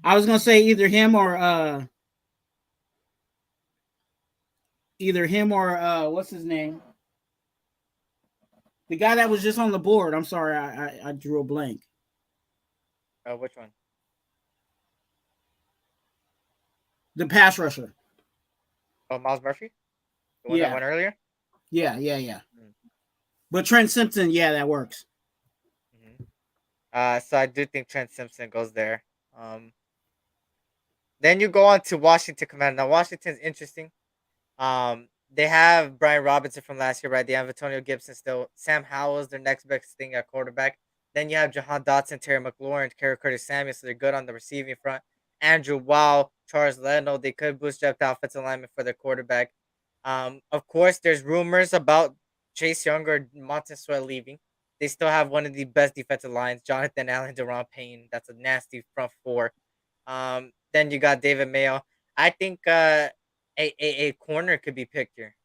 I was gonna say either him or what's his name? The guy that was just on the board. I'm sorry, I drew a blank. Which one? The pass rusher. Oh, Miles Murphy, the one that Yeah, went earlier. yeah. Mm. But Trent Simpson, yeah, that works. So I do think Trent Simpson goes there. Then you go on to Washington Commanders. Now Washington's interesting. They have Brian Robinson from last year, right? They have Antonio Gibson still. Sam Howell's their next best thing at quarterback. Then you have Jahan Dotson, Terry McLaurin, Kerry Curtis Samuel, so they're good on the receiving front. Andrew Wow, Charles Leno, they could bootstrap the offensive lineman for their quarterback. Of course, there's rumors about Chase Young or Montez Sweat leaving. They still have one of the best defensive lines, Jonathan Allen, Deron Payne. That's a nasty front four. Then you got David Mayo. I think a corner could be picked here.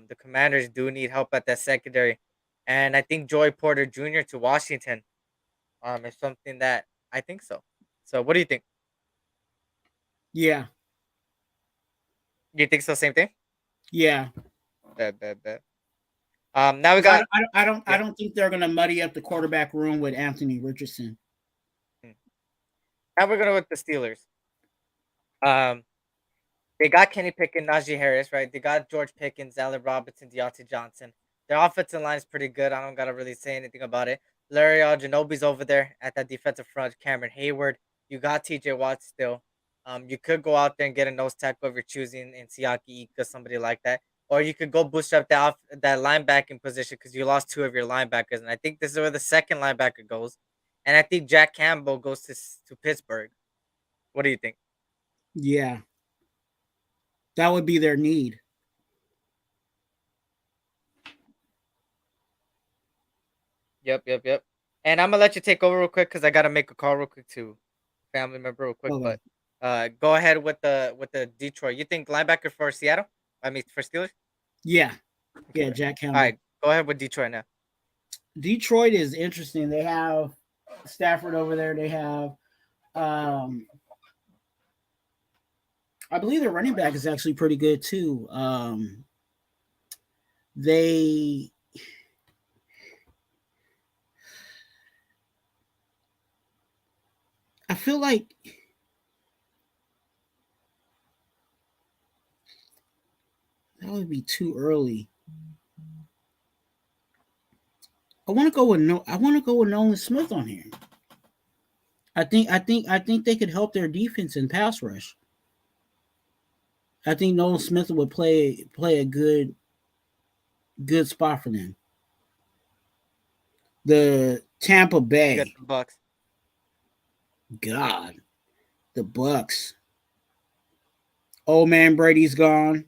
The Commanders do need help at that secondary, and I think Joey Porter Jr. to Washington is something that I think so. So, what do you think? Yeah, You think so? Same thing. yeah. Bet. Now we 'Cause got I yeah. don't think they're gonna muddy up the quarterback room with Anthony Richardson. Hmm. Now we're gonna go with the Steelers. Um, They got Kenny Pickett, Najee Harris, right? They got George Pickens, Allen Robinson, Deontay Johnson. Their offensive line is pretty good. I don't gotta really say anything about it. Larry Ginobili's over there at that defensive front. Cameron Hayward. You got TJ Watt still. You could go out there and get a nose tackle if you're choosing in Siaki Ika, somebody like that. Or you could go bootstrap that linebacking position because you lost two of your linebackers. And I think this is where the second linebacker goes. And I think Jack Campbell goes to Pittsburgh. What do you think? Yeah, that would be their need. Yep. And I'm gonna let you take over real quick because I gotta make a call real quick to family member real quick. Okay. But go ahead with the Detroit. You think linebacker for Seattle? I mean for Steelers. Yeah, Okay. yeah. Jack All Campbell. right, go ahead with Detroit now. Detroit is interesting. They have Stafford over there. They have, I believe their running back is actually pretty good too. They, I feel like that would be too early. I want to go with Nolan Smith on here. I think they could help their defense in pass rush. I think Nolan Smith would play a good spot for them. The Tampa You got Bay, the Bucks. God, the Bucks. Old man Brady's gone.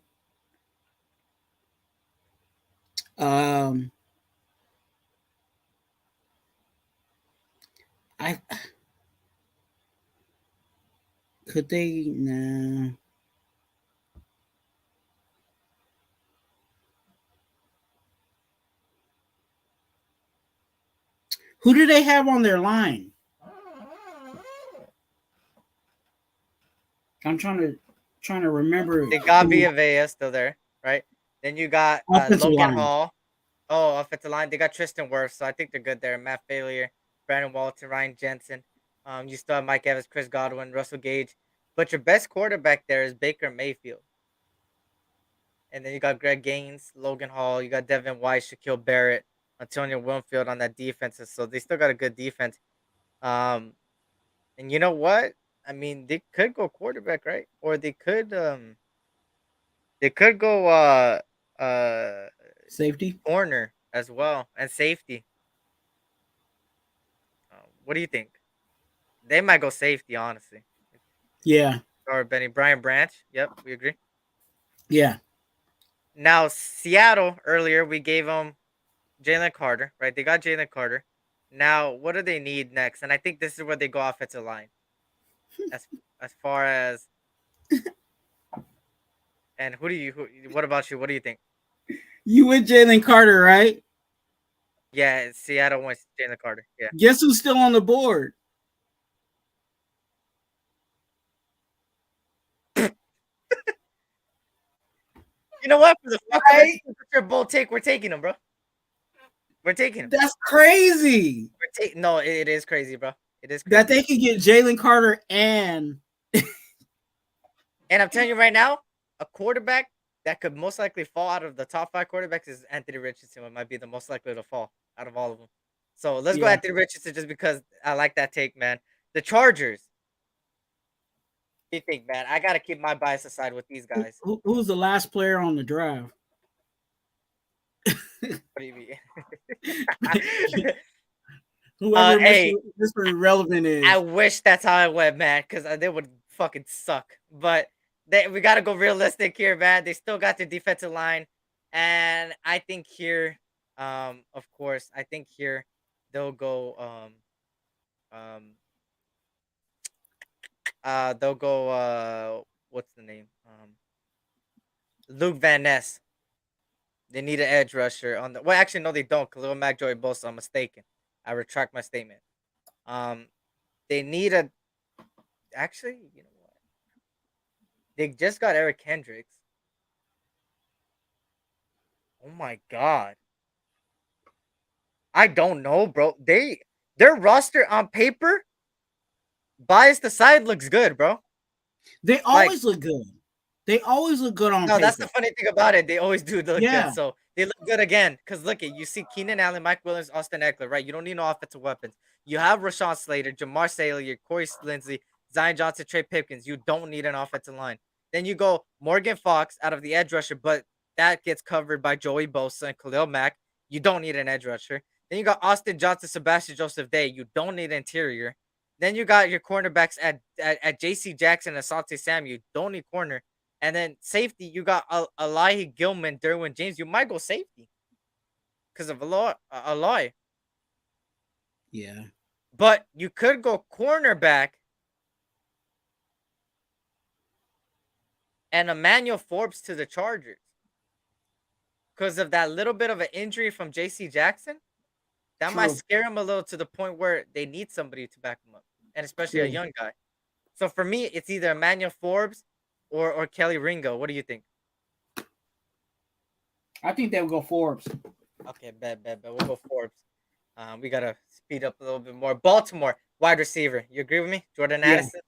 I could they nah. Who do they have on their line? I'm trying to remember. They got Villa still there, right? Then you got Offensive Logan line. Hall. Oh, offensive line. They got Tristan Wirfs, so I think they're good there. Matt Failure, Brandon Walton, Ryan Jensen. You still have Mike Evans, Chris Godwin, Russell Gage. But your best quarterback there is Baker Mayfield. And then you got Greg Gaines, Logan Hall. You got Devin White, Shaquille Barrett, Antonio Winfield on that defense. So they still got a good defense. Um, and you know what? I mean, they could go quarterback, right? Or they could go Safety. corner as well and safety. What do you think? They might go safety, honestly. Yeah. Or Benny Brian Branch. Yep, we agree. Yeah. Now Seattle earlier we gave them Jalen Carter, right? They got Jalen Carter. Now what do they need next? And I think this is where they go offensive line. as far as and what about you? What do you think? You with Jalen Carter, right? Yeah, Seattle wants Jalen Carter. Yeah. Guess who's still on the board? You know what? For the fuck of it, Right? it's your bold take. We're taking him, bro. We're taking him. That's crazy. No, it is crazy, bro. It is That crazy. they could get Jalen Carter and And I'm telling you right now, a quarterback that could most likely fall out of the top 5 quarterbacks is Anthony Richardson. It might be the most likely to fall out of all of them. So let's go yeah. Anthony Richardson just because I like that take, man. The Chargers. What do you think, man? I gotta keep my bias aside with these guys. Who's the last player on the draft? What do you mean? Whoever Hey, Mr. Irrelevant is. I wish that's how it went, man, because they would fucking suck. But we got to go realistic here, man. They still got their defensive line. And I think here, of course, I think here they'll go, what's the name? Luke Van Ness. They need an edge rusher on the. Well, actually, no, they don't. Khalil Mack, Joey Bosa. I'm mistaken. I retract my statement. They need a. Actually, you know what? They just got Eric Hendricks. Oh my god. I don't know, bro. Their roster on paper, biased aside, looks good, bro. They always look good. They always look good on No, paper. that's the funny thing about it. They always do look Yeah. good. So they look good again. Because look at you see Keenan Allen, Mike Williams, Austin Eckler, right? You don't need no offensive weapons. You have Rashawn Slater, Jamar Salyer, Corey Lindsey, Zion Johnson, Trey Pipkins. You don't need an offensive line. Then you go Morgan Fox out of the edge rusher, but that gets covered by Joey Bosa and Khalil Mack. You don't need an edge rusher. Then you got Austin Johnson, Sebastian Joseph Day. You don't need interior. Then you got your cornerbacks at J.C. Jackson and Asante Samuel. You don't need corner. And then safety, you got Elijah Gilman, Derwin James. You might go safety because of Aloy. Yeah. But you could go cornerback and Emmanuel Forbes to the Chargers because of that little bit of an injury from J.C. Jackson. That might scare him a little to the point where they need somebody to back him up, and especially a young guy. So for me, it's either Emmanuel Forbes or Kelly Ringo. What do you think? I think they would go Forbes. Okay, bet. We'll go Forbes. We gotta speed up a little bit more. Baltimore wide receiver. You agree with me, Jordan Addison?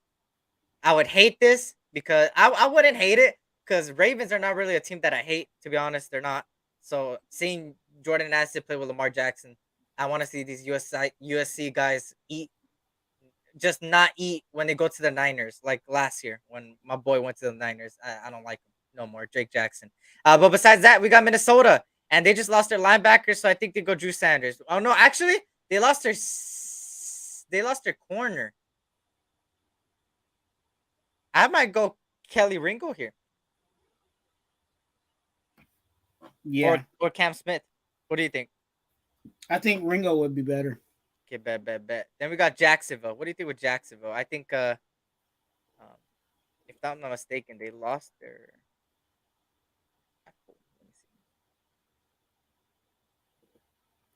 I would hate this because I wouldn't hate it because Ravens are not really a team that I hate. To be honest, they're not. So seeing Jordan Addison play with Lamar Jackson, I want to see these USC guys not eat when they go to the Niners, like last year when my boy went to the Niners. I don't like him no more, Drake Jackson. But besides that, we got Minnesota, and they just lost their linebacker, so I think they go Drew Sanders. Oh no, actually, they lost their corner. I might go Kelly Ringo here. Yeah. Or Cam Smith. What do you think? I think Ringo would be better. Okay, bet. Then we got Jacksonville. What do you think with Jacksonville? I think, if I'm not mistaken, they lost their.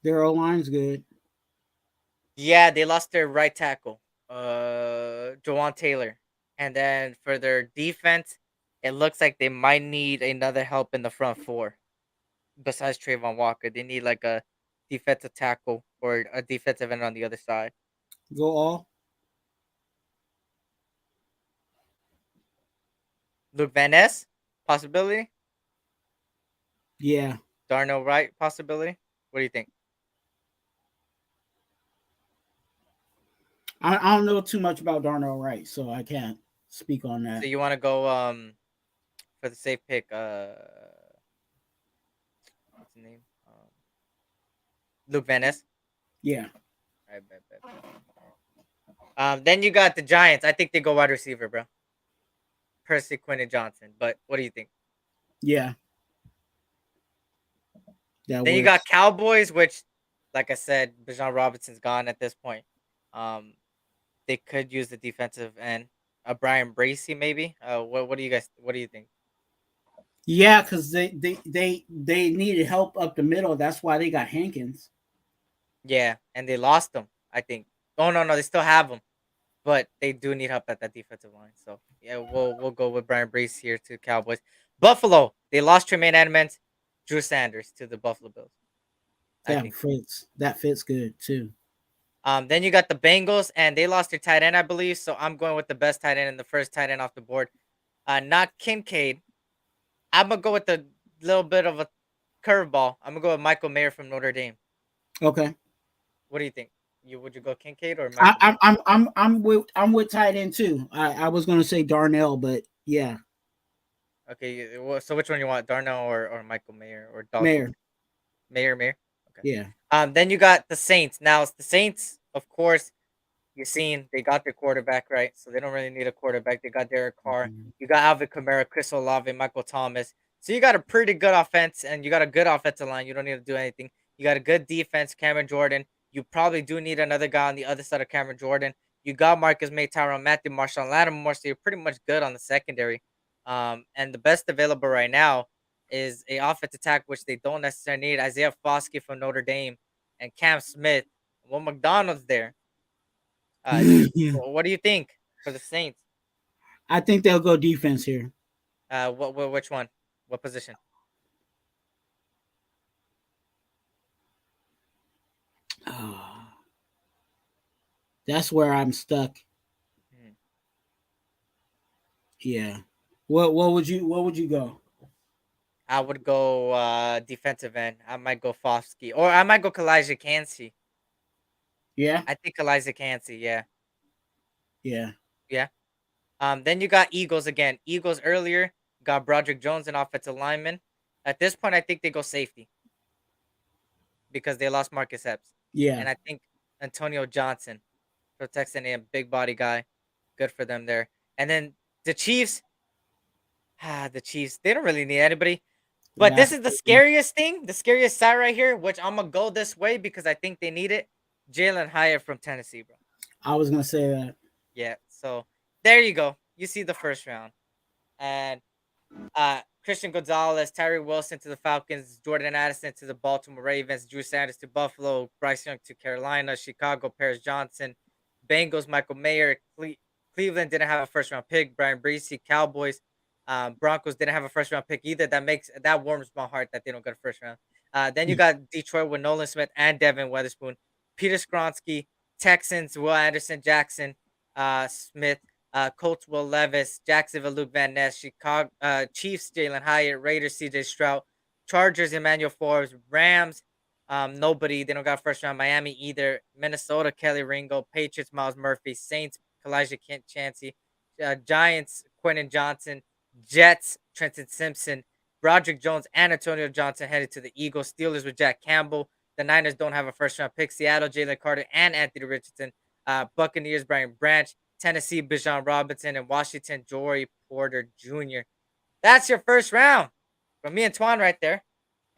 Their O line's good. Yeah, they lost their right tackle, Jawan Taylor, and then for their defense, it looks like they might need another help in the front four. Besides Trayvon Walker, they need like a defensive tackle or a defensive end on the other side. Go all. Luke Van Ness, possibility. Yeah. Darnell Wright, possibility. What do you think? I don't know too much about Darnell Wright, so I can't speak on that. So you want to go for the safe pick? What's the name? Luke Van Ness. Yeah. I bet. Then you got the Giants. I think they go wide receiver, bro. Percy Quentin Johnson. But what do you think? Yeah. Then you got Cowboys, which, like I said, Bijan Robinson's gone at this point. They could use the defensive end. Brian Bracey maybe. What do you guys? What do you think? Yeah, because they needed help up the middle. That's why they got Hankins. Yeah, and they lost him. I think. Oh no, they still have him, but they do need help at that defensive line. So yeah, we'll go with Brian Bracey here to Cowboys. Buffalo, they lost Tremaine Edmonds, Drew Sanders to the Buffalo Bills. I That think. fits. That fits good too. Then you got the Bengals, and they lost their tight end, I believe. So I'm going with the best tight end and the first tight end off the board. Not Kincaid. I'm gonna go with the little bit of a curveball. I'm gonna go with Michael Mayer from Notre Dame. Okay. What do you think? Would you go Kincaid or I, Michael I'm Mayer? I'm with tight end too. I was gonna say Darnell, but yeah, Okay, so which one you want, Darnell or Michael Mayer or Dalton? Mayer. Mayer. Okay. Yeah. Then you got the Saints. Now it's the Saints, of course. You've seen they got their quarterback right, so they don't really need a quarterback. They got Derek Carr. Mhm. You got Alvin Kamara, Chris Olave, Michael Thomas. So you got a pretty good offense, and you got a good offensive line. You don't need to do anything. You got a good defense, Cameron Jordan. You probably do need another guy on the other side of Cameron Jordan. You got Marcus May, Tyron Matthew, Marshawn Lattimore, so you're pretty much good on the secondary. And the best available right now is a offensive attack, which they don't necessarily need. Isaiah Foskey from Notre Dame and Cam Smith. Well, McDonald's there. Yeah. What do you think for the Saints? I think they'll go defense here. Which one? What position? That's where I'm stuck. Mhm. Yeah. What would you go? I would go defensive end. I might go Fofsky, or I might go Kalijah Cansey. Yeah. I think Kalijah Cansey. Yeah, Yeah. yeah. Then you got Eagles again. Eagles earlier got Broderick Jones, an offensive lineman. At this point, I think they go safety because they lost Marcus Epps, Yeah. and I think Antonio Johnson protects a big body guy. Good for them there. And then the Chiefs. The Chiefs. They don't really need anybody. But this That's is the scariest thing, the scariest side right here, which I'm gonna go this way because I think they need it. Jalen Hyatt from Tennessee, bro. I was gonna say that. Yeah. So there you go. You see the first round, and Christian Gonzalez, Tyree Wilson to the Falcons, Jordan Addison to the Baltimore Ravens, Drew Sanders to Buffalo, Bryce Young to Carolina, Chicago, Paris Johnson, Bengals, Michael Mayer, Cleveland didn't have a first round pick, Brian Breesy, Cowboys, Broncos didn't have a first round pick either. That warms my heart that they don't get a first round. Then you got Detroit with Nolan Smith and Devin Weatherspoon, Peter Skronsky, Texans, Will Anderson, Jackson, Smith, Colts Will Levis, Jacksonville Luke Van Ness, Chicago Chiefs Jalen Hyatt, Raiders CJ Stroud, Chargers Emmanuel Forbes, Rams nobody. They don't got first round. Miami either. Minnesota Kelly Ringo, Patriots Miles Murphy, Saints Kalijah Kent Chansey, Giants Quentin Johnson, Jets Trenton Simpson, Broderick Jones and Antonio Johnson headed to the Eagles. Steelers with Jack Campbell. The Niners don't have a first round pick. Seattle Jalen Carter and Anthony Richardson. Buccaneers Brian Branch. Tennessee, Bijan Robinson, and Washington, Jory Porter Jr. That's your first round from me and Twan right there.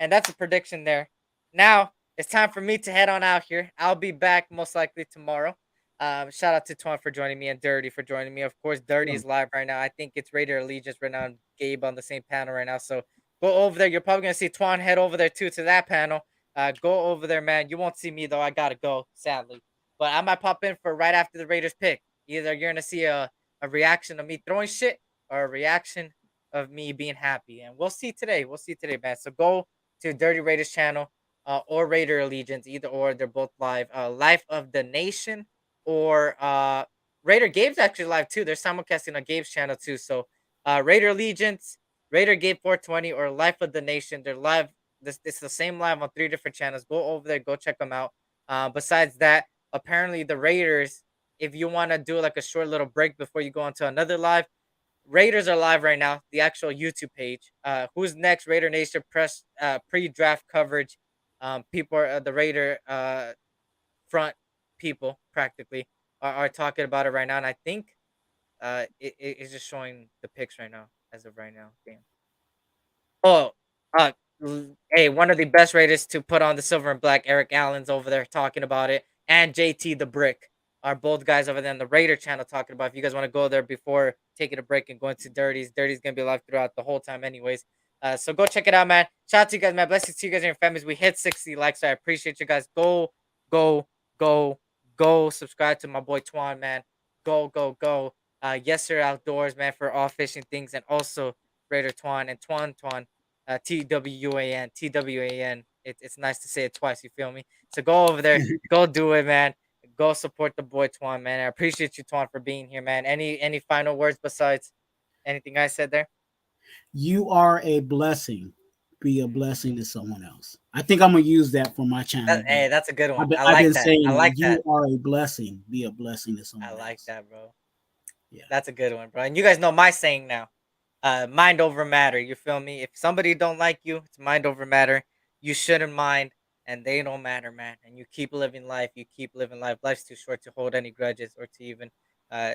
And that's a prediction there. Now it's time for me to head on out here. I'll be back most likely tomorrow. Shout out to Twan for joining me and Dirty for joining me. Of course, Dirty is live right now. I think it's Raider Allegiance right now and Gabe on the same panel right now. So go over there. You're probably going to see Twan head over there too to that panel. Go over there, man. You won't see me though. I got to go, sadly. But I might pop in for right after the Raiders pick. Either you're gonna see a reaction of me throwing shit or a reaction of me being happy. And we'll see today. We'll see today, man. So go to Dirty Raiders channel or Raider Allegiance, either or. They're both live. Life of the Nation or Raider Gabe's actually live too. They're simulcasting on Gabe's channel too. So Raider Allegiance, Raider Gabe 420, or Life of the Nation. They're live. This is the same live on 3 different channels. Go over there. Go check them out. Besides that, apparently the Raiders, if you want to do like a short little break before you go on to another live, Raiders are live right now. The actual YouTube page. Who's next? Raider Nation press pre-draft coverage. People are the Raider front people practically are talking about it right now, and I think it's just showing the pics right now as of right now. Damn. Oh, hey, one of the best Raiders to put on the silver and black, Eric Allen's over there talking about it, and JT the Brick are both guys over there on the Raider channel talking about. If you guys want to go there before taking a break and going to Dirty's gonna be live throughout the whole time, anyways. So go check it out, man. Shout out to you guys, man. Blessings to you guys and your families. We hit 60 likes, so I appreciate you guys. Go, go, go. Subscribe to my boy Twan, man. Go. Yes, sir, outdoors, man, for all fishing things, and also Raider Twan and Twan. TWAN. It's nice to say it twice. You feel me? So go over there, go do it, man. Go support the boy Twan, man. I appreciate you, Twan, for being here, man. Any final words besides anything I said there? You are a blessing. Be a blessing to someone else. I think I'm gonna use that for my channel. Hey, that's a good one. I I've like been that. saying I like you that. are a blessing. Be a blessing to someone I like else. that, bro. Yeah. That's a good one, bro. And you guys know my saying now. Mind over matter. You feel me? If somebody don't like you, it's mind over matter. You shouldn't mind, and they don't matter, man. And you keep living life. You keep living life. Life's too short to hold any grudges or to even, uh,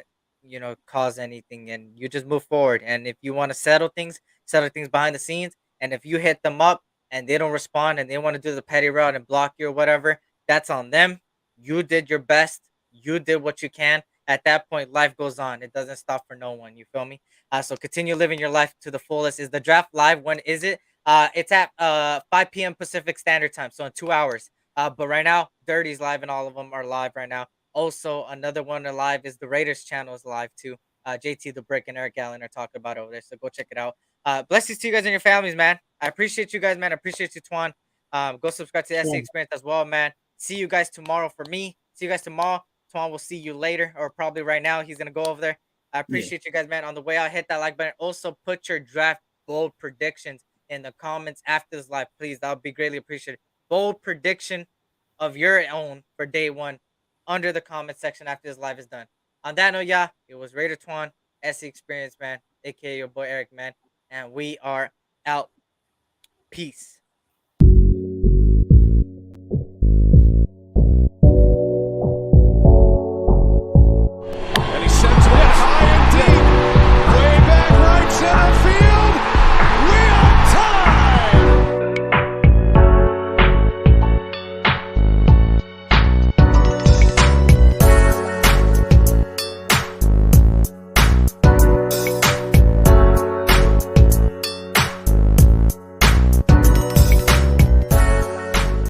cause anything. And you just move forward. And if you want to settle things behind the scenes. And if you hit them up and they don't respond and they want to do the petty route and block you or whatever, that's on them. You did your best. You did what you can. At that point, life goes on. It doesn't stop for no one. You feel me? So continue living your life to the fullest. Is the draft live? When is it? It's at 5 p.m. Pacific Standard Time, so in 2 hours. But right now, Dirty's live and all of them are live right now. Also, another one alive is the Raiders channel is live too. JT the Brick and Eric Allen are talking about it over there, so go check it out. Blessings to you guys and your families, man. I appreciate you guys, man. I appreciate you, Twan. Go subscribe to the SC Experience as well, man. See you guys tomorrow for me. See you guys tomorrow. Twan will see you later, or probably right now. He's gonna go over there. I appreciate you guys, man. On the way out, hit that like button. Also, put your draft bold predictions in the comments after this live, please. That would be greatly appreciated. Bold prediction of your own for day one under the comment section after this live is done. On that note, yeah, it was Raider Twan, SC Experience, man, aka your boy Eric, man, and we are out. Peace.